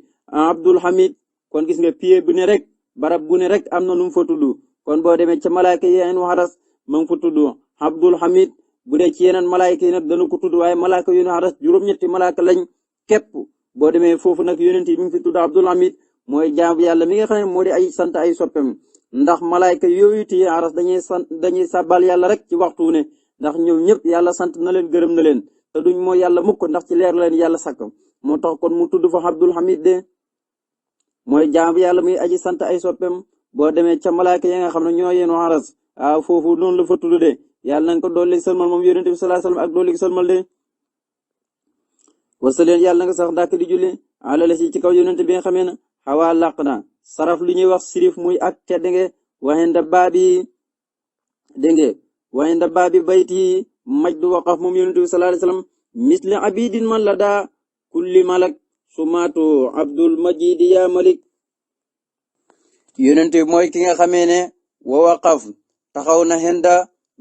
Abdul Hamid kon gis nga pied bu ne rek barab bu ne rek am na nu mu fa tudd kon boo demee ca malaayka yi yenu xaras ma ngi fa tudd Abdul Hamid bu dee ci yeneen malaayka yi nag dana ko tudd waaye malaayka yenu xaras juróom-ñetti malaayka lañ képp boo demee foofu nag yonent yi mi ngi fi tudd Abdul Hamid mooy jaam yàlla mi nga xam ne moo di ay sant ay soppem ndax malaayka yooyu ti xaras dañuy sàbbal yàlla rek ci waxtu ne ndax ñoom ñëpp yàlla sant na leen gërëm na leen te duñ mooy yàlla mukk ndax ci leer leen yàlla sakk moo tax kon mu tudd fa Abdul Hamid de mooy jaam yàlla muy aji sant ay soppem boo demee ca malaaka yi nga xam ne ñoo yéen xaras foofu noonu la fa tudd de yàlla na ko dolli sëlmal moom yonent bi sallallahu alayhi wasallam ak dolli sëlmal de wasaleen yàlla na nga sax dàkk di julli alala si ci kaw yonent bi nga xamee ne xawaa làq na saraf lu ñuy wax sirif muy ak tedd nge waxinda baabi dégg waxinda baabi bayti majdu waqaf moom yonent bi sallallahu alayhi wasallam misli abidin man la daa kulli malak sumaatu abdul majid ya malik yonent bi mooy ki nga xamee ne wa waqaf taxaw na xenda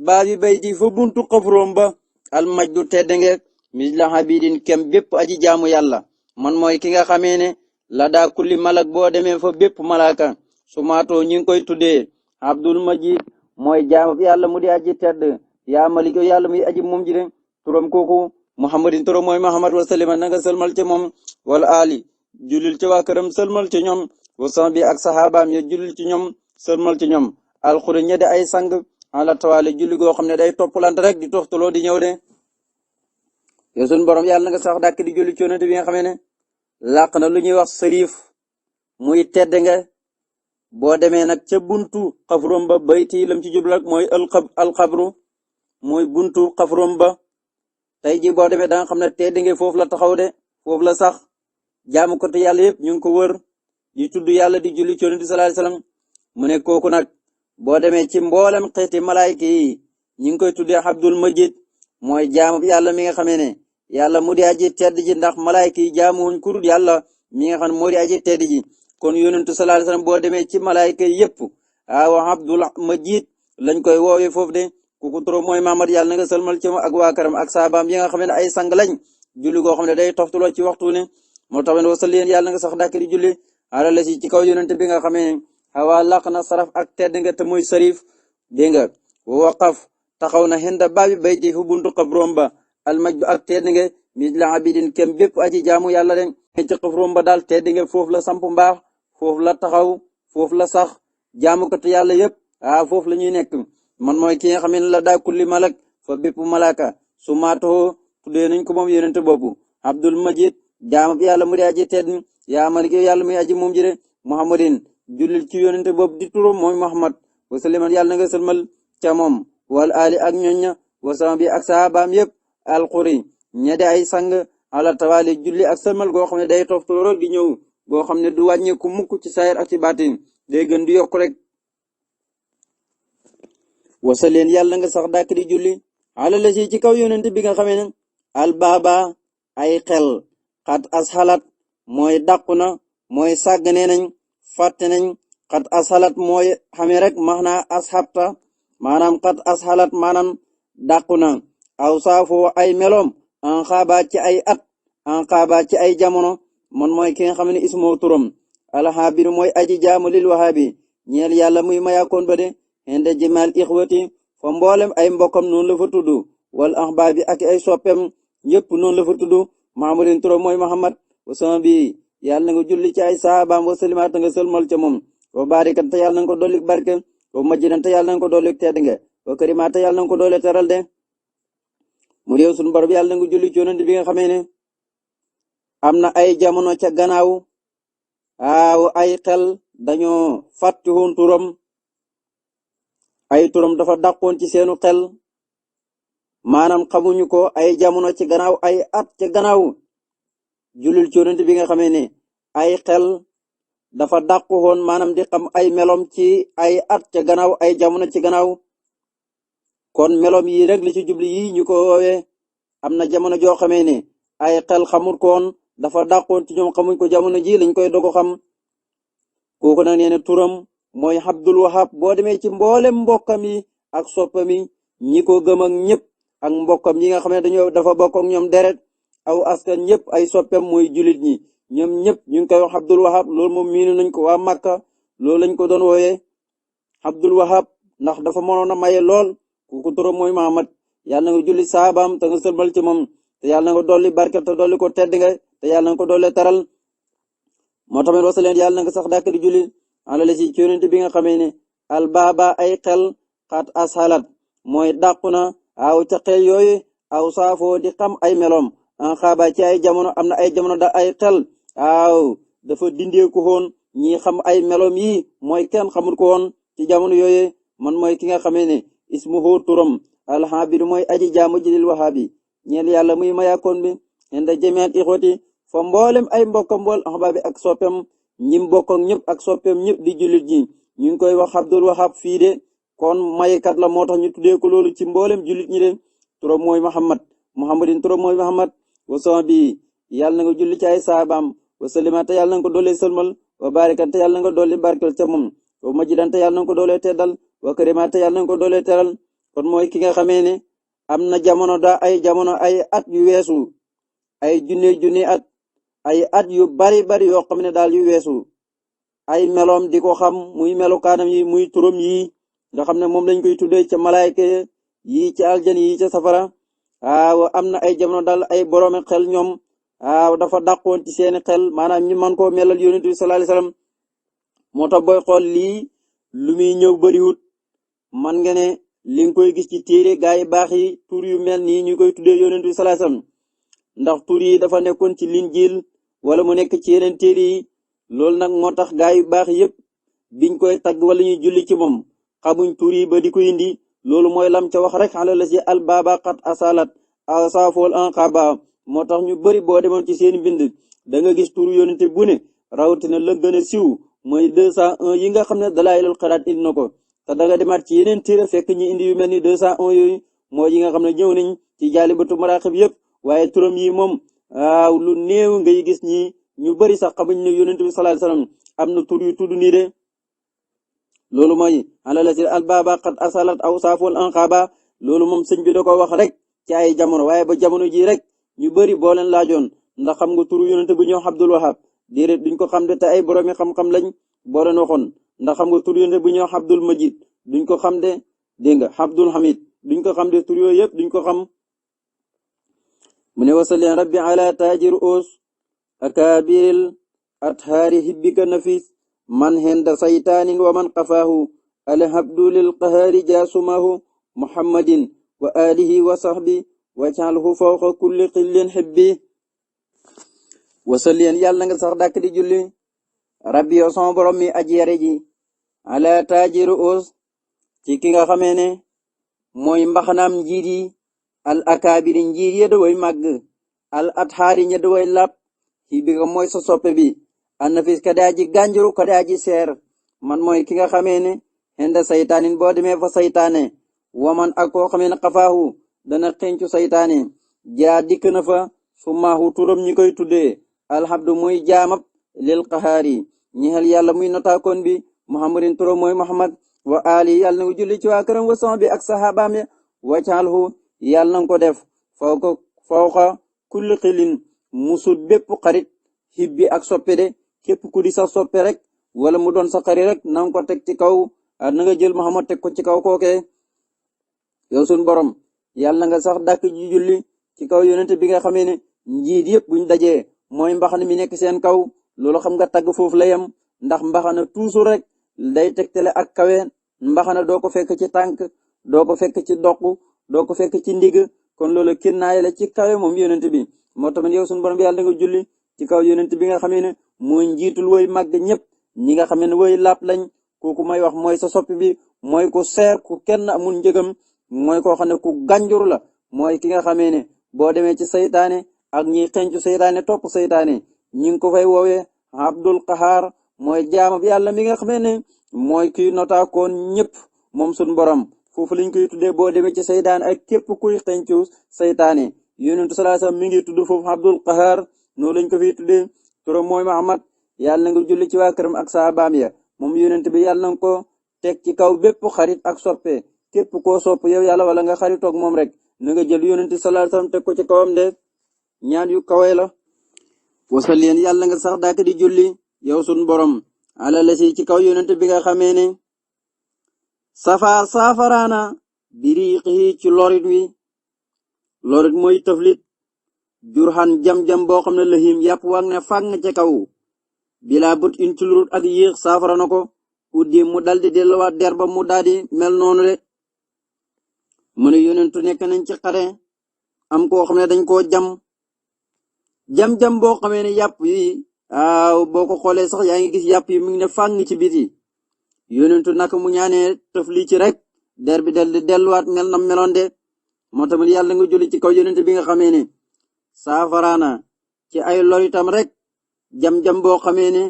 baabi bayti fa buntu xafroom ba al majdu tedd nge misli abidin kem bépp aji jaamu yàlla man mooy ki nga xamee ne la daa kulli malak boo demee fa bépp malaka sumaatu ñi ngi koy tuddee abdul majid mooy jaamu yàlla mu di aji tedd yaa malik yàlla muy aji moom ji de turam kooku muhammadin turam mooy muhammad wa sallima na nga sëlmal ci moom wala ali julil ci waa këram sëlmal ci ñoom wasan bi ak saxaabaam ya julil ci ñoom sëlmal ci ñoom alxuri ñe de ay sang ala tawaale julli goo xam ne day toppalante rek di toxtaloo di ñëw de yow sunu borom yàlla na nga sax dàkk di julli ci yonent bi nga xam ne làq na lu ñuy wax sërif muy tedd nga boo demee nag ca buntu xafrom ba bayti lam ci jublu rek mooy alxabru mooy buntu xafrom ba tey ji boo demee da nga xam ne tedd nga foofu la taxaw de foofu la sax jaamu ko te yàlla yëpp ñu ngi ko wër di tudd yàlla di julli ci yonent bi sallallahu alayhi wasallam mu ne kooku nag boo demee ci mboolem xeeti malaayka yi ñu ngi koy tuddee Abdul Majid mooy jaamu yàlla mi nga xamee ne yàlla mu di aji tedd ji ndax malaayka yi jaamuwuñ ku dul yàlla mi nga xam ne moo di aji tedd ji kon yonent sallallahu alayhi wasallam boo demee ci malaayka yi yëpp wa Abdul Majid lañ koy woowee foofu de kooku trop mooy Muhammad yàlla na nga sëlmal ci ak waa këram ak saabaam yi nga xam ne ay sang lañ julli goo xam ne day toftaloo ci waxtu ne moo tax wa salli yàlla na nga sax dàkk di julli ala la si ci kaw yonent bi nga xamee ne xawaa laq na saraf ak tedd nga te muy sarif dégg nga waqaf taxaw na xenda baabi bayti fu buntu xabroom ba almajdu ak tedd nga misla abidin kem bépp aji jaamu yàlla de ci xabroom ba daal tedd nga foofu la samp mbaax foofu la taxaw foofu la sax jaamu ko te yàlla yëpp foofu la ñuy nekk man mooy ki nga xam ne la daa kulli malak fa bépp malaka su maatoo tuddee nañ ko moom yonent boobu Abdul Majid jaamu yàlla mu di aji tedd yaa malik yàlla muy aji moom ji de muhammadin jullil ci yonent boobu di turam mooy muhammad wa salliman yàlla na nga sëlmal ca moom wal ali ak ñoñña wa sama bi ak saabaam yëpp alxuri ña di ay sang ala tawaali julli ak sëlmal goo xam ne day toftaloo di ñëw goo xam ne du wàññeeku mukk ci saayir ak ci baatin day gën di yokk rek wasaleen yàlla nga sax dàkk di julli ala la ci kaw yonent bi nga xamee ne albaaba ay xel xat asxalat mooy dàqu na mooy sàgganee nañ fàtte nañ xat asxalat mooy xamee rek maanaa asxabta maanaam xat asxalat maanaam dàqu na aw saafoo ay meloom en xaaba ci ay at en xaaba ci ay jamono man mooy ki nga xam ne ismoo turam alxaabiru mooy aji jaamu lil wahaabi ñeel yàlla muy mayaakoon ba de inde jimal ixwati fa mboolem ay mbokkam noonu la fa tudd wal axbaabi ak ay soppem yépp noonu la fa tudd mahamadin turam mooy Muhammad wasama bi yàlla na nga julli ci ay sahabaam wa salimaat nga sëlmal ca moom wa baarikan te yàlla na nga ko dolli barke wa majjidan te yàlla na nga ko dolli tedd nga wa karimaat te yàlla na nga ko dolli teral de mu réew sunu borom yàlla na nga julli ci yonent bi nga xamee ne am na ay jamono ca gannaaw aaw ay xel dañoo fàtti woon turam ay turam dafa dàqoon ci seenu xel maanaam xamuñu ko ay jamono ci gannaaw ay at ca gannaaw julul ci yonent bi nga xamee ne ay xel dafa dàqu woon maanaam di xam ay melom ci ay at ca gannaaw ay jamono ci gannaaw kon melom yi rek li ci jubli yi ñu ko woowee am na jamono joo xamee ne ay xel xamul koon dafa dàqoon ci ñoom xamuñ ko jamono ji lañ koy dogo xam kooku nag nee na turam mooy Abdul Wahab boo demee ci mboolem mbokkam yi ak soppam yi ñi ko gëm ak ñëpp ak mbokkam yi nga xam ne dafa bokk ak ñoom deret aw askan ñëpp ay soppem mooy julit ñi ñoom ñëpp ñu ngi koy wax Abdul Wahab loolu moom miinu nañ ko waa Makka loolu lañ ko doon wooyee Abdul Wahab ndax dafa mënoon a maye lool kooku turam mooy Muhammad yàlla na nga julli saabaam te nga sëlmal ci moom te yàlla na nga dolli barke te dolli ko tedd nga te yàlla na nga ko dolli taral moo tamit wasaleen yàlla na nga sax dàkk di julli alale ci yonent bi nga xamee ne albaaba ay xel xat ashalat mooy dàqu na aw ca xel yooyu aw saafoo di xam ay melom en xaaba ci ay jamono am na ay jamono da ay xel aw dafa dindeeku woon ñi xam ay melom yi mooy kenn xamul ko woon ci jamono yooyu man mooy ki nga xamee ne ismuhu turam alxaabiru mooy aji jaamu jilil wahaabi ñeel yàlla muy mayaakoon bi inda jamiat ixwati fa mboolem ay mbokkam mbool axbaabi ak soppem ñim bokk ak ñëpp ak soppem ñëpp di jullit ñi ñu ngi koy wax Abdul Wahab fii de kon maykat la moo tax ñu tuddee ko loolu ci mboolem jullit ñi de turam mooy Muhammadin turam mooy Muhammad wasama bi yàlla na nga julli ci ay saabaam wa salimata yàlla na nga ko doolee sëlmal wa baarikan te yàlla na nga ko doolee barkel ca moom wa majjidan te yàlla na nga ko doolee teddal wa karimaat te yàlla na nga ko doolee teral kon mooy ki nga xamee ne am na jamono ay at yu weesu ay junne at ay at yu bari yoo xam ne daal yu weesu ay meloom di ko xam muy melukaanam yi muy turam yi nga xam ne moom lañ koy tuddee ca malaayka yi ci aljan yi ca safara waaw am na ay jamono daal ay boroomi xel ñoom waaw dafa dàqoon ci seeni xel maanaam ñu mën koo melal yonent bi sallallahu alayhi wasallam moo tax booy xool lii lu muy ñëw bariwut man nga ne li nga koy gis ci téere gaa yi baax yi tur yu mel nii ñu koy tuddee yonent bi sallallahu alayhi wasallam ndax tur yi dafa nekkoon ci Linjiil wala mu nekk ci yeneen téere yi loolu nag moo tax gaa yu baax yépp biñ koy tagg wala ñuy julli ci moom xamuñ tur yi ba di ko indi loolu mooy lam ca wax rek ala la si albaba xat asalat asaafool anqaba moo tax ñu bari boo demoon ci seen bind da nga gis turu yonente bu ne rawatina la gën a siiw mooy 201 yi nga xam ne dalailul xiraat indi na ko te da nga demaat ci yeneen téere fekk ñi indi yu mel ni 201 yooyu mooy yi nga xam ne ñëw nañ ci jaalibatu maraqib yépp waaye turam yi moom waaw lu néew ngay gis ñi ñu bari sax xamuñ ne yonente bi sallallahu alayhi wasallam am na tur yu tudd nii de loolu mooy ala la si albaba xat asalat aw saafol anqaba loolu moom sëñ bi da ko wax rek ci ay jamono waaye ba jamono ji rek ñu bari boo leen laajoon ndax xam nga turu yonente bu ñëw Abdul Wahab déedéet duñ ko xam de te ay boroomi xam-xam lañ boo leen waxoon ndax xam nga turu yonente bu ñëw Abdul Majid duñ ko xam de dégg nga Abdul Hamid duñ ko xam de tur yooyu yëpp duñ ko xam mu ne wasalleen rabbi ala tajir us akabiril athaari hibbika nafis man henda saytaanin wa man qafaahu alhabdu lil qahaari jaasumahu muhammadin wa alihi wa sahbi waj'alhu fawqa kulli qillin hibbi wasalleen yàlla nga sax dàkk di julli rabbi yow sama borom mi aji yare ji ala tajir us ci ki nga xamee ne mooy mbaxanaam njiit yi al akaabiri njiit ya da way màgg al athaari ña da way làpp bi nga mooy sa soppe bi an nafis ka daa ji gànjuru ka daa ji seer man mooy ki nga xamee ne xenda saytaanin boo demee fa saytaane waman ak koo xamee ne xafaahu dana xencu saytaane jaa dikk na fa su maahu turam ñi koy tuddee alhabdu muy jaamab lil qahaari ñexel yàlla muy notaakoon bi muhammadin turam mooy muhammad wa ali yàlla na nga julli ci waa këram wa sama bi ak sahabaam ya wacaalhu yàlla na nga ko def fawqa kulli xilin musut bépp xarit xibbi ak soppe de képp ku di sa soppe rek wala mu doon sa xarit rek na nga ko teg ci kaw na nga jël muhammad teg ko ci kaw kooke yow sun borom yàlla nga sax dàkk ji julli ci kaw yonent bi nga xamee ne njiit yëpp buñ dajee mooy mbaxana mi nekk seen kaw loolu xam nga tagg foofu la yem ndax mbaxana toujours rek day tegtale ak kawe mbaxana doo ko fekk ci tànk doo ko fekk ci doq doo ko fekk ci ndig kon loolu kinnaay la ci kawe moom yonent bi moo tamit yow sun borom bi yàlla nga julli ci kaw yonent bi nga xamee ne mooy njiitul woy màgg ñëpp ñi nga xamee ne woy laap lañ kooku may wax mooy sa soppi bi mooy ku seer ku kenn amul njëgam mooy koo xam ne ku gànjur la mooy ki nga xamee ne boo demee ci saytaane ak ñi xencu saytaane topp saytaane ñi ngi ko fay woowee abdul qahaar mooy jaamab yàlla mi nga xamee ne mooy kii notaakoon ñëpp moom sun borom foofu lañ koy tuddee boo demee ci saytaane ak képp kuy xencu saytaane yonentu sallallahu alayhi wasallam mi ngi tudd foofu abdul qahaar noonu lañ ko fiy tuddee turam mooy Muhammad yàlla na nga julli ci waa këram ak saabaam ya moom yonent bi yàlla na nga ko teg ci kaw bépp xarit ak soppe képp koo sopp yow yàlla wala nga xaritoog moom rek na nga jël yonent sallallahu alayhi wasallam teg ko ci kawam de ñaan yu kawe la wasal leen yàlla nga sax dàkk di julli yow sun borom ala la ci kaw yonent bi nga xamee ne saafaraana biriixi ci lorit wi lorit mooy taflit jurxan jam-jam boo xam ne lahim yàpp waag ne fàng ca kaw bilaa but in ci lurut ak yéex saafara na ko uddi mu daldi delluwaat der ba mu daldi mel noonu de mu ne yonentu nekk nañ ci xare am koo xam ne dañ koo jam boo xamee ne yàpp yi waaw boo ko xoolee sax yaa ngi gis yàpp yi mu ngi ne fàng ci biti yonentu naka mu ñaanee tëfli ci rek der bi daldi delluwaat mel na meloon de moo tamit yàlla nga julli ci kaw yonent bi nga xamee ne saafaraana ci ay loritam rek jam boo xamee ne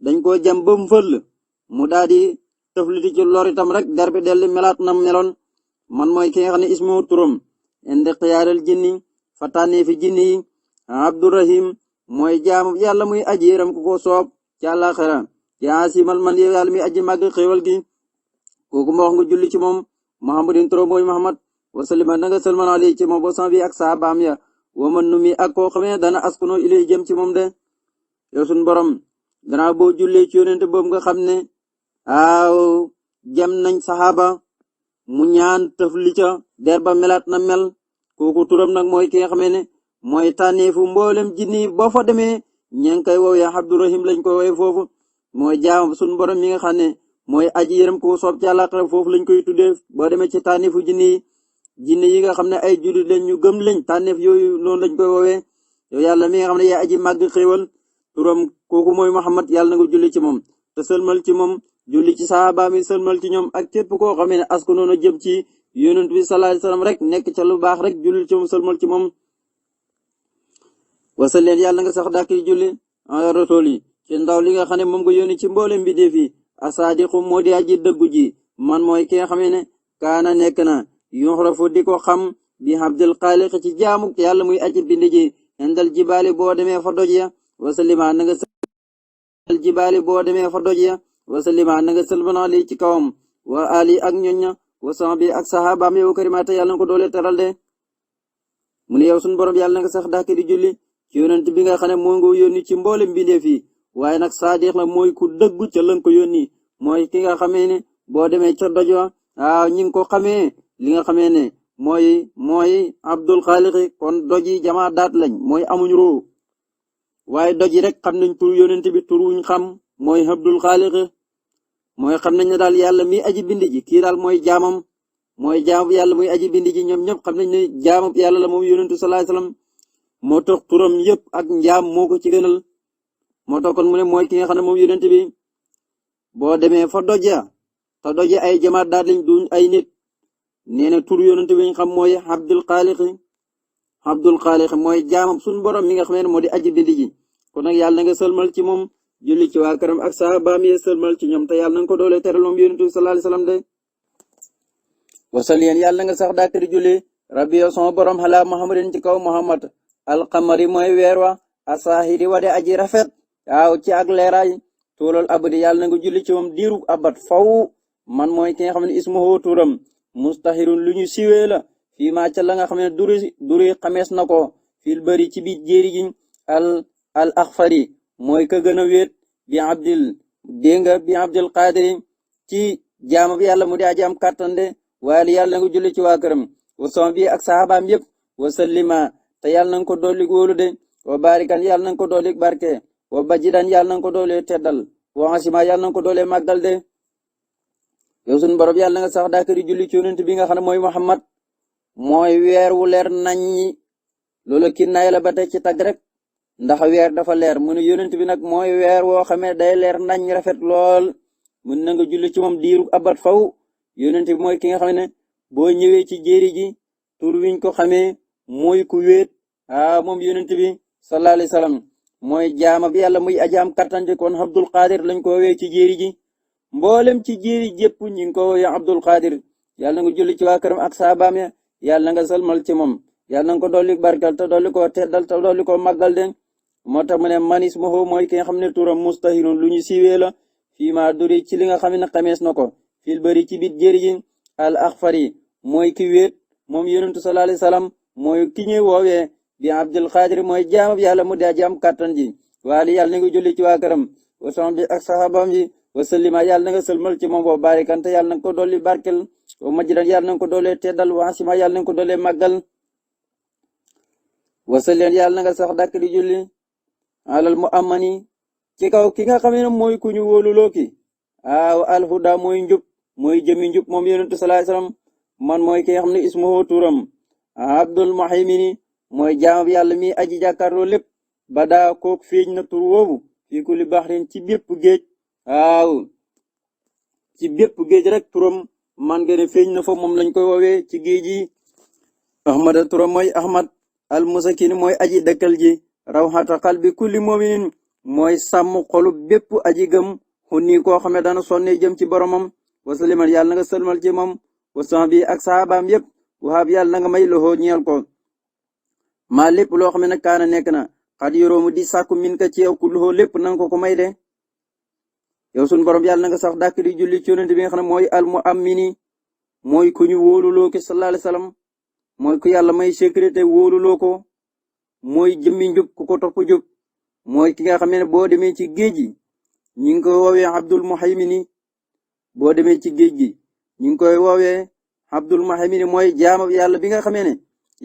dañ koo jam ba mu fël mu daldi tëfliti ci loritam rek der bi delli melaat na meloon man mooy ki nga xam ne ismu turam indi xiyaaral jinni fa tànnee fi jinni yi abdurrahim mooy jaamu yàlla muy aji yéram ku ko soob ci àllaaxira yaa simal man yow yàlla muy aji màgg xéewal gi kooku ma wax nga julli ci moom muhammadin turam mooy muhammad wasalima na nga salman ali ci moom bosan bi ak saabaam ya waman nu mi ak koo xamee dana askuno ilay jëm ci moom de yow sun borom gannaaw boo jullee ci yonent boobu nga xam ne aaw jam nañ saxaaba mu ñaan tëfli ca der ba melaat na mel kooku turam nag mooy ki nga xamee ne mooy tànneefu mboolem jinni boo fa demee ña ngi koy woowee abdurrahim lañ koy woowee foofu mooy jaam sun borom mi nga xam ne mooy aji yërëm ko soob ci àllaaxira foofu lañ koy tuddee boo demee ci tànneefu jinni yi nga xam ne ay jullit lañ ñu gëm lañ tànneef yooyu noonu lañ koy woowee yow yàlla mi nga xam ne yaa aji màgg xéewal turam kooku mooy Muhammad yàlla na nga julli ci moom te sëlmal ci moom julli ci sahaaba mi sëlmal ci ñoom ak képp koo xam ne askan noonu jëm ci yonent bi sallallahu alayhi wasallam rek nekk ca lu baax rek julli ci moom sëlmal ci moom wasal leen yàlla nga sax dàkk julli ala rasul yi ci ndaw li nga xam ne moom nga yónni ci mboolem bi def yi asadiqu moo di aji dëggu ji man mooy ki nga xam ne kaana nekk na yuxrafu di ko xam bi abdul xaaliq ci jaamu yàlla muy aji bind ji indal jibaali boo demee fa doj ya wasalima na nga jibaali boo demee fa doj ya wasalima na nga sëlmana li ci kawam wa ali ak ñoñña wa sahbi ak sahabaam yow karimaata yàlla na ko doole teral de mu ne yow sunu borom yàlla na nga sax dàkk di julli ci yonent bi nga xam ne moo nga yónni ci mboolem mbindeef yi waaye nag saadiq la mooy ku dëggu ca lan ko yónni mooy ki nga xamee ne boo demee ca doj wa waaw ñi ngi ko xamee li nga xamee ne mooy abdul xaaliq kon doj yi jamaa daat lañ mooy amuñ roo waaye doj yi rek xam nañ tur yonent bi tur wuñ xam mooy abdul xaaliq mooy xam nañ ne daal yàlla mi aji bind ji kii daal mooy jaamam mooy jaamu yàlla muy aji bind ji ñoom ñëpp xam nañ ne jaamu yàlla la moom yonentu sallallahu alayhi wasallam moo tax turam yëpp ak njaam moo ko ci gënal moo tax kon mu ne mooy ki nga xam ne moom yonent bi boo demee fa doja te doja ay jamaat daal lañ duñ ay nit nee na tur yonent bi ñu xam mooy abdul xaaliq Abdul Xaaliq mooy jaamam suñu borom mi nga xam ne moo di aji bind ji kon nag yàlla nga sëlmal ci moom julli ci waa këram ak sahabaam yi sëlmal ci ñoom te yàlla nga ko doole teral moom yonent bi sallallahu alayhi wasallam de wasaliyen yàlla nga sax dàkk di julli rabbi yow sama borom xalaa muhammadin ci kaw muhammad alqamari mooy weer wa asaahiri wa de aji rafet waaw ci ak leeraay tuulal abadi yàlla nga julli ci moom diiru abat faw man mooy ki nga xam ne ismuhu turam mustahirun lu ñu siwee la fii maa ca la nga xam ne duri xamees na ko fil bari ci biir jéeri gi al axfari mooy ka gën a wéet bi abdil dénga bi abdil qadiri ci jaama bi yàlla mu di aji am kàttan de waaye yàlla nga julli ci waa këram wason bi ak sahabaam yëpp wasallima te yàlla na ko dolli góolu de wa barikan yàlla na ko dolli barke wa bajidan yàlla na ko dolli teddal wa asima yàlla na ko dolli màggal de yow sunu borom yàlla nga sax daakari julli ci yonent bi nga xam ne mooy Muhammad mooy weer wu leer naññi loolu kinnaay la ba tey ci tag rek ndax weer dafa leer mu ne yonent bi nag mooy weer woo xamee day leer nañ rafet lool mun na nga julli ci moom diiru abat faw yonent bi mooy ki nga xam ne boo ñëwee ci jéeri ji tur wiñ ko xamee mooy ku wéet moom yonent bi sallallahu alayhi wasallam mooy jaama bi yàlla muy ajaam kattan kon Abdul Qadir lañ ko woowee ci jéeri ji mboolem ci jéeri jëpp ñi ngi ko woowee Abdul Qadir yàlla nga julli ci waa këram ak saabaam ya yàlla nga salmal ci moom yàlla nga ko dolli barkal te dolli ko teddal te dolli ko màggal de moo tax mu ne manis moho mooy ki nga xam ne turam mustahirun lu ñu siiwee la fii maa duri ci li nga xam ne xamees na ko fil bari ci biir jéeri ji al axfari mooy ki wéet moom yonentu sallallahu alayhi wasallam mooy ki ñuy woowee bi Abdul Qadir mooy jaamab yàlla mu daa ji am kàttan ji waali yàlla na nga julli ci waa këram wason bi ak saxaabam ji wasallima yàlla na nga sëlmal ci moom boobu barikante yàlla na nga ko dolli barkel wa majdan yàlla na nga ko dolli teddal wa asima yàlla na nga ko dolli màggal wasalleen yàlla na nga sax dàkk di julli alal mu amani ci kaw ki nga xam ne mooy ku ñu wóoluloo ki alhuda mooy njub mooy jëmi njub moom yonentu sallallahu alayhi wasallam man mooy ki nga xam ne ismuhu turam abdul muhaymini mooy jaamab yàlla mi aji jàkkaarloo lépp ba daa kook feeñ na tur woowu fii kulli baxrin ci bépp géej ci bépp géej rek turam man nga ne feeñ na fa moom lañ koy woowee ci géej yi ahmad turam mooy ahmad al musakin mooy aji dëkkal ji rawxata qalbi kulli mu'minin mooy sàmm xolu bépp aji gëm xunni koo xam ne dana sonne jëm ci boromam wasaliman yàlla na nga sëlmal ci moom wasan bi ak sahabaam yépp waxaab yàlla na nga may loxo ñeel ko maa lépp loo xam ne nag kaana nekk na xat yoroomu di sàkku min ka ci yow ku loxo lépp nanga ko may de yow sun borom yàlla na nga sax dàkk di julli ci yonent bi nga xam ne mooy al mu'ammini mooy ku ñu wóoluloo ki sallallahu alayhi wasallam mooy ku yàlla may sécurité wóoluloo ko mooy jëmmi njub ku ko topp jub mooy ki nga xam ne boo demee ci géej gi ñu ngi koy woowee Abdul Muhaymini boo demee ci géej gi ñu ngi koy woowee Abdul Muhaymini mooy jaama yàlla bi nga xamee ne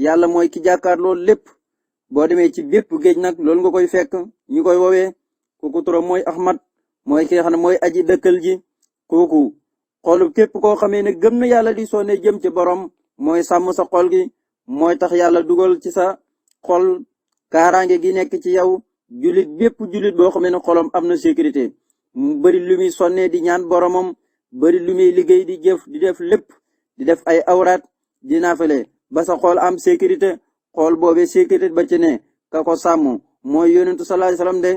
yàlla mooy ki jàkkaarloo lépp boo demee ci bépp géej nag loolu nga koy fekk ñu koy woowee kooku turam mooy Ahmad mooy ki nga xam ne mooy aji dëkkal ji kooku xolu képp koo xamee ne gëm na yàlla di sonne jëm ci borom mooy sàmm sa xol gi mooy tax yàlla dugal ci sa xol kaaraange gi nekk ci yow julit bépp julit boo xamee ne xolam am na sécurité mu bari lu muy sonne di ñaan boromam bari lu muy liggéey di jëf di def lépp di def ay awraat di naafale ba sa xol am sécurité xol boobee sécurité ba ci ne ka ko sàmm mooy yonentu sallallahu alayhi wasallam de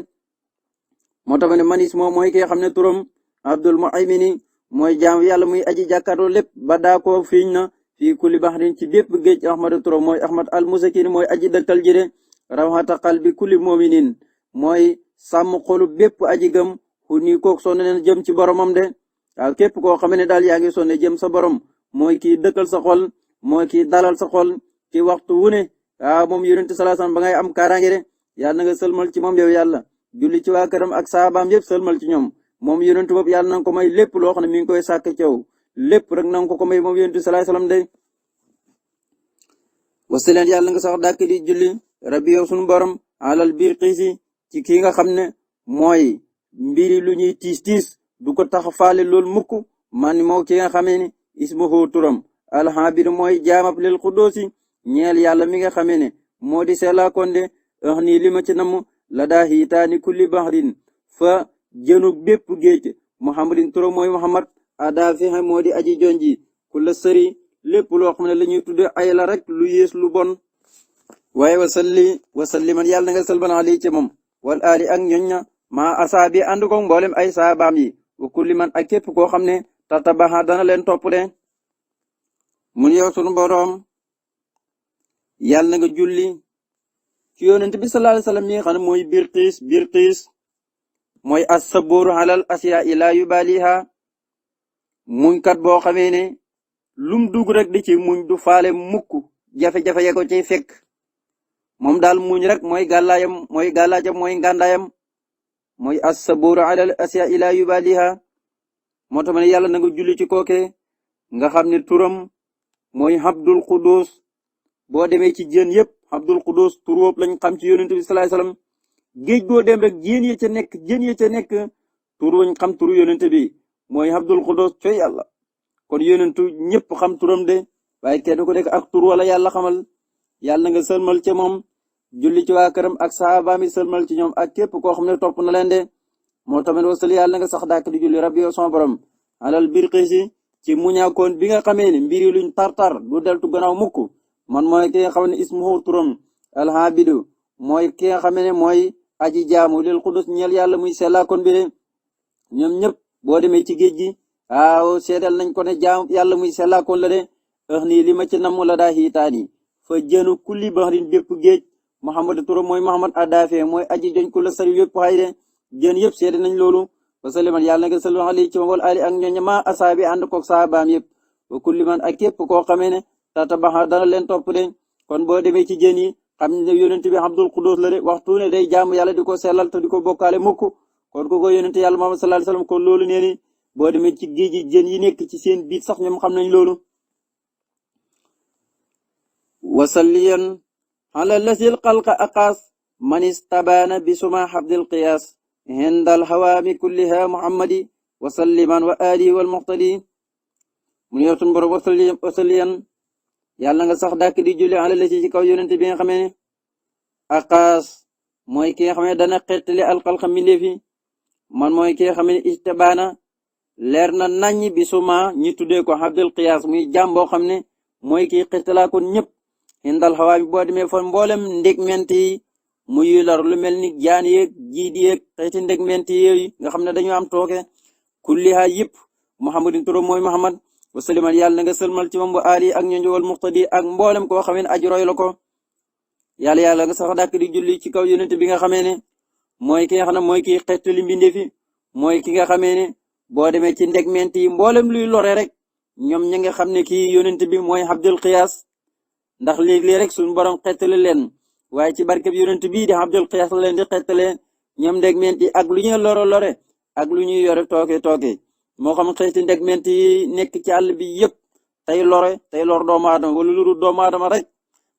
moo tax ne manis moom mooy ki nga xam ne turam Abdul Muhaymini mooy jaam yàlla muy aji jàkkaarloo lépp ba daa ko fiiñ na fii kulli bahrin ci bépp géej Ahmad turam mooy Ahmad al musakin mooy aji dëkkal ji de rawhata qalbi kulli mu'minin mooy sàmm xolu bépp aji gëm xu ni kook sonne leen jëm ci boromam de waaw képp koo xam ne daal yaa ngi sonne jëm sa borom mooy kii dëkkal sa xol mooy kii dalal sa xol ci waxtu wu ne moom yonent sallallahu alayhi wasallam ba ngay am kaaraange de yàlla na nga sëlmal ci moom yow yàlla julli ci waa këram ak saabaam yëpp sëlmal ci ñoom moom yonent boobu yàlla na nga ko may lépp loo xam ne mi ngi koy sàkk ci yow lépp rek na nga ko may moom yonent sallallahu alayhi wasallam de wasileen yàlla nga sax dàkk di julli rabbi yow sunu borom alal biir xiisi ci kii nga xam ne mooy mbiri lu ñuy tiis du ko tax faale loolu mukk man moo ki nga xamee ne ismuhu turam alhabir mooy jaamab lil xudoosi ñeel yàlla mi nga xamee ne moo di seela konde nii li ma ci namm la daa hiitaani kulli bahrin fa jënu bépp géej muhammadin turam mooy muhammad ada fixe moo di aji jonji ku la sëri lépp loo xam ne la ñuy tudde ay la rek lu yées lu bon waaye wasalli man yàlla na nga salmal ali ci moom wal ali ak ñoñña maa asaabi ànd ko mboolem ay saabaam yi wa kulli man ak képp koo xam ne tatabaxa dana leen topp de mun yow sunu boroom yàlla na nga julli ci yonent bi sallallahu alayhi wasallam mi nga xam ne mooy Bilqiis mooy as-sabooru alal asiya ila yubaliha muñkat boo xamee ne lum dugg rek di ci muñ du faale mukk jafe-jafe ya ko ciy fekk moom daal muñ rek mooy gàllaajam mooy ngàndaayam mooy as-sabooru alal asiya ila yubaliha moo tax ma ne yàlla na nga julli ci kooke nga xam ne turam mooy Abdul Qudus boo demee ci jën yëpp Abdul Qudus tur woowu lañ xam ci yonent bi sallallahu alayhi wasallam géej goo dem rek jën ya ca nekk tur wañ xam turu yonent bi mooy Abdul Qudus coy yàlla kon yonentu ñëpp xam turam de waaye kenn ku nekk ak tur wala yàlla xamal yàlla nga sëlmal ci moom julli ci waa këram ak sahabaami sëlmal ci ñoom ak képp koo xam ne topp na leen de moo tamit wasal yàlla nga sax dàkk di julli rabbi yow sama borom alal Bilqiisi ci muñaakoon bi nga xamee ne mbiri luñ tartar du deltu gannaaw mukk man mooy ki nga xam ne ismuhu turam alhabidu mooy ki nga xam ne mooy aji jaamu lil qudus ñeel yàlla muy sellaakoon bi de ñoom ñëpp boo demee ci géej gi waaw seedal nañ ko ne jaam yàlla muy sellaakoon la de nii li ma ci namm la daa xiitaani fa jënu kulli bahrin bépp géej Muhammad turam mooy Muhammad adaafe mooy aji joñ ku la sari yëpp xay de jën yëpp seede nañ loolu wa salliman yàlla nga sallu alayhi ci wal ali ak ñooñu ma asaabi ànd koog saabaam yëpp wa kulli man ak képp koo xamee ne tatabaxa dana leen topp de kon boo demee ci jën yi xam ne yonent bi Abdul Qudus la de waxtu ne day jaamu yàlla di ko sellal te di ko bokkaale mukk kon ko yonent yàlla Muhammad sallallahu alayhi wasallam kon loolu nee ni boo demee ci géej gi jën yi nekk ci seen biir sax ñoom xam nañ loolu wasalliyan ala lasil xalqa aqaas man istabaana bi suma habdil qiyaas hindal hawaami kulliha muhammadi wasalliman wa alihi wal muqtadi mu yow tun borom wasalliyan yàlla nga sax dàkk di julli ala lasi ci kaw yonent bi nga xamee ne aqaas mooy ki nga xam ne dana xettali alxalqa mbindeefi man mooy ki nga xam ne istabaana leer na naññ bi suma ñi tuddee ko habdil qiyaas muy jàmm boo xam ne mooy ki xettalaa kon ñëpp hindal hawaami boo demee fa mboolem ndegment yi muy lor lu mel ni jaan yeeg jiit yeeg xeeti ndegment yooyu nga xam ne dañu am tooke kulliha yëpp muhammadin turam mooy muhammad wasaliman yàlla na nga sëlmal ci moom bu aali ak ñooñu wal muqtadi ak mboolem koo xamee ne aji roy la ko yàlla nga sax dàkk di julli ci kaw yonent bi nga xamee ne mooy ki nga xam ne mooy ki xettali mbindeefi mooy ki nga xamee ne boo demee ci ndegment yi mboolem luy lore rek ñoom ñi nga xam ne kii yonent bi mooy Abdul Qiyaas ndax léeg-léeg rek suñu borom xettali leen waaye ci barke bi yonent bii di Abdul Qiyaas la leen di xettale ñoom ndegment yi ak lu ñuy lore ak lu ñuy yore tooke moo xam xeeti ndegment yi nekk ci àll bi yëpp tey lor doomu aadama wala lu dul doomu aadama rek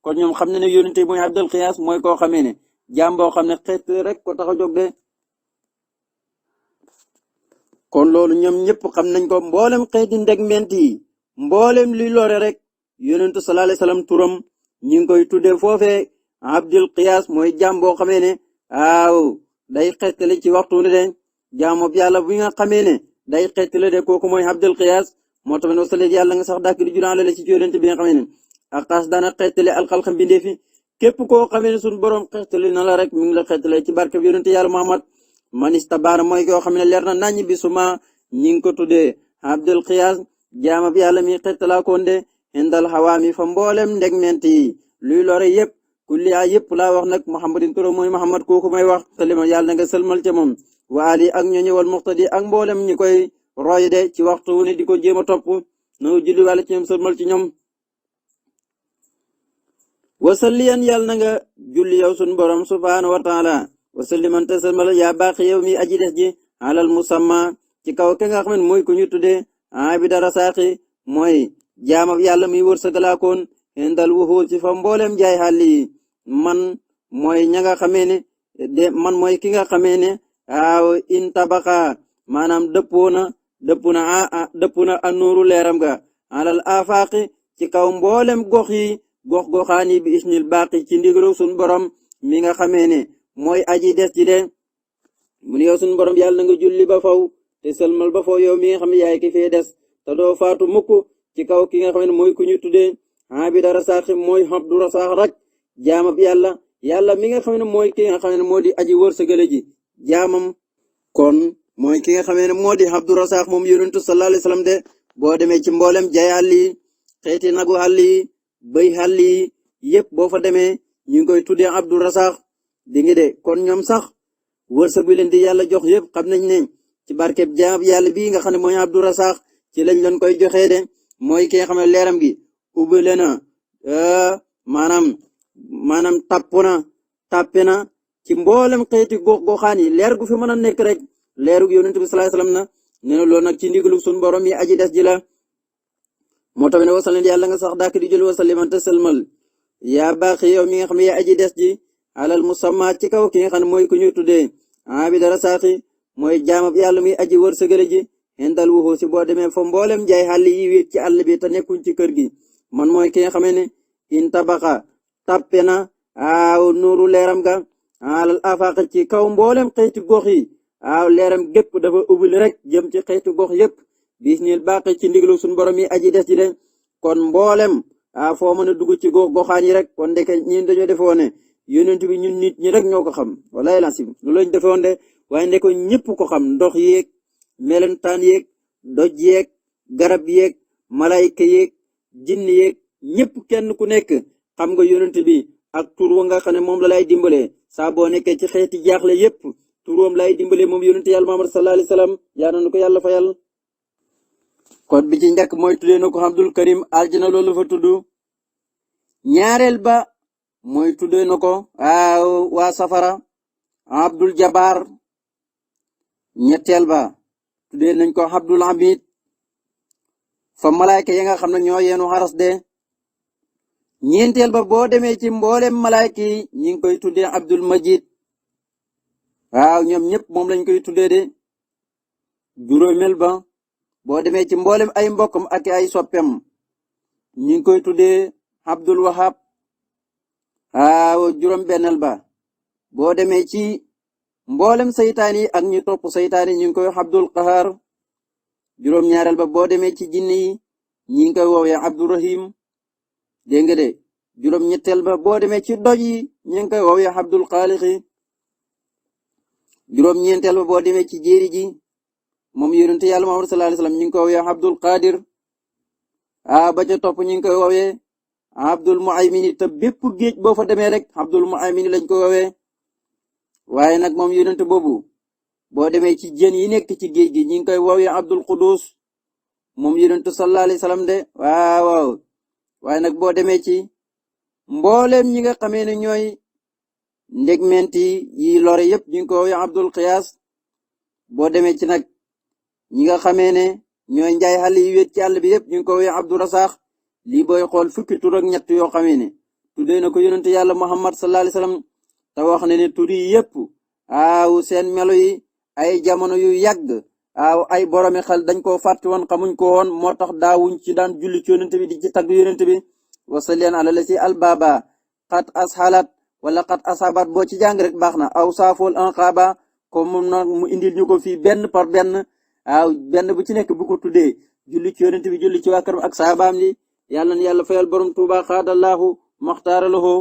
kon ñoom xam ne ne yonent bi mooy Abdul Qiyaas mooy koo xamee ne jaam boo xam ne xeet rek ko tax a jóg de kon loolu ñoom ñëpp xam nañ ko mboolem xeeti ndegment yi mboolem luy lore rek yonentu sallallahu alayhi wasallam turam ñi ngi koy tuddee foofee Abdul Qiyaas mooy jaam boo xamee ne waaw day xeetale ci waxtu ne de jaamu yàlla bi nga xamee ne day xeetale de kooku mooy Abdul Qiyaas moo tax wasale yàlla nga sax dàkk di juraale ci yonent bi nga xamee ne aqaas dana xeetale alxalqa mbindeefi képp koo xamee ne suñu borom xeetale na la rek mi ngi la xeetale ci barke bi yonent yàlla Muhammad man istabaana mooy koo xam ne leer na naññ bi suma ñi ngi ko tuddee Abdul Qiyaas jaama bi yàlla mi xeetalaa koon de indal hawaami fa mboolem ndegment yi luy lore yëpp kulli a yëpp laa wax nag muhammadin turam mooy muhammad kooku may wax salima yàlla na nga sëlmal ca moom wa ali ak ñooñu wal muqtadi ak mboolem ñi koy roy de ci waxtu wu ne di ko jéem a topp no julli wàlla ci ñoom sëlmal ci ñoom wasalliyan yàlla na nga julli yow sun borom subhaanahu wa taala wasalliman te sëlmal yaa baaxi yow mi aji des ji alal musamma ci kaw ke nga xam ne mooy ku ñu tuddee abida rasaqi mooy jaama yàlla muy wërsëgalaakoon indal wuxuul ci fa mboolem jaay xàll yi man mooy ña nga xamee ne man mooy ki nga xamee ne aaw in tabaxa maanaam dëpp na anuuru leeram ga alal afaqi ci kaw mboolem gox-goxaan yi bi isnil baqi ci ndigalu sun borom mi nga xamee ne mooy aji des ci de mun yow sun borom yàlla na nga julli ba faw te sëlmal ba faw yow mi nga xam ne yaay ki fee des te doo faatu mukk ci kaw ki nga xam ne mooy ku ñu tuddee abida rasaax mooy Abdu Rasaax rek jaamab yàlla yàlla mi nga xam ne mooy ki nga xam ne moo di aji wërsëgale ji jaamam kon mooy ki nga xam ne moo di Abdu Rasaaq moom yonentu sallallahu alayhi wasallam de boo demee ci mboolem jay àll yi xeeti nagu àll yi bëy àll yi yëpp boo fa demee ñu ngi koy tuddee Abdu Rasaaq di ngi de kon ñoom sax wërsëg bi leen di yàlla jox yëpp xam nañ ne ci barkeb jaamab yàlla bii nga xam ne mooy Abdu Rasaaq ci lañ leen koy joxee de mooy ki nga xam ne leeram gi ubbale na maanaam tàppe na ci mboolem xeeti gox-goxaan yi leer gu fi mën a nekk rek leeru yonent bi sallallahu alayhi wasallam na nee na loolu nag ci ndigalu sunu borom yi aji des ji la moo tax ne wasalin yàlla nga sax dàkk di jël wasaliman te sëlmal yaa baax yow mi nga xam ne yaa aji des ji alal musamma ci kaw ki nga xam ne mooy ku ñu tuddee Abdu Rasaaq mooy jaamab yàlla muy aji wërsëgale ji indal wuxu si boo demee fa mboolem jaay xàll yi wéet ci àll bi te nekkuñ ci kër gi man mooy ki nga xamee ne in tabaxa tappe na aaw nuuru leeram ga alal afaq ci kaw mboolem xeeti gox yi aaw leeram gépp dafa ubbil rek jëm ci xeeti gox yépp bis nil baqi ci ndiglu suñu borom yi aji des ji de kon mboolem foo mën a dugg ci goxaan yi rek kon ndeke ñun dañoo defoo ne yonent bi ñun nit ñi rek ñoo ko xam walaay lancim lu lañ defoon de waaye ndeko ñëpp ko xam ndox yeeg melentaan yeeg doj yeeg garab yeeg malayka yeeg jinn yeeg ñëpp kenn ku nekk xam nga yonent bi ak tur wa nga xam ne moom la lay dimbalee saa boo nekkee ci xeeti jaaxle yépp turam lay dimbalee moom yonent yàlla Muhammad sallallahu alayhi wasallam yaa na ko yàlla fayal kon bi ci njëkk mooy tuddee na ko Abdul Karim aljana loolu fa tudd ñaareel ba mooy tuddee na ko waa safara Abdul Jabbar ñetteel ba tuddee nañ ko Abdul Hamid fa malaayka yi nga xam ne ñoo yeenu xaras de ñeenteel ba boo demee ci mboolem malaayka yi ñi ngi koy tuddee Abdul Majid ñoom ñëpp moom lañ koy tuddee de juróomeel ba boo demee ci mboolem ay mbokkam ak ay soppem ñi ngi koy tuddee Abdul Wahab juróom benneel ba boo demee ci mboolem saytaan yi ak ñi topp saytaan yi ñu ngi koy Abdul Qahar juróom ñaareel ba boo demee ci jinne yi ñi ngi koy woowee Abdurrahim dégg nga de juróom ñetteel ba boo demee ci doj yi ñi ngi koy woowee Abdul Xaaliqi juróom ñeenteel ba boo demee ci jéeri ji moom yonent yàlla Muhammad sallallahu alayhi wasallam ñi ngi koy woowee Abdul Qadir ba ca topp ñi ngi koy woowee Abdul Muaymin te bépp géej boo fa demee rek Abdul Muaymin lañ koy woowee waaye nag moom yonent boobu boo demee ci jën yi nekk ci géej gi ñi ngi koy woowee Abdul Qudus moom yonent sallallahu alayhi wasallam de waaw waaye nag boo demee ci mbooleem ñi nga xamee ne ñooy ndegmenti yi lore yépp ñu ngi koy woowee Abdul Qiyaas boo demee ci nag ñi nga xamee ne ñooy njaay xale yi wéet ci àll bi yépp ñu ngi koy woowee Abdu Rasaaq lii booy xool fukki tur ak ñett yoo xamee ne tuddee na ko yonent yàlla Muhammad sallallahu alayhi wasallam te wax ne tur yi yépp seen melo yi ay jamono yu yàgg ay boromi xel dañ koo fàtte woon xamuñ ko woon moo tax daawuñ ci daan julli ci yonent bi di ci tagg yonent bi wasallian ala lasi albaba xat asxalat wala xat asabat boo ci jàng rek baax na aw saafol anqaba comme moom nag mu indil ñu ko fii benn par benn benn bu ci nekk bu ko tuddee julli ci yonent bi julli ci waa këram ak saabaam li yàlla na yàlla fayal borom Tuuba xaadallahu maxtaara lahu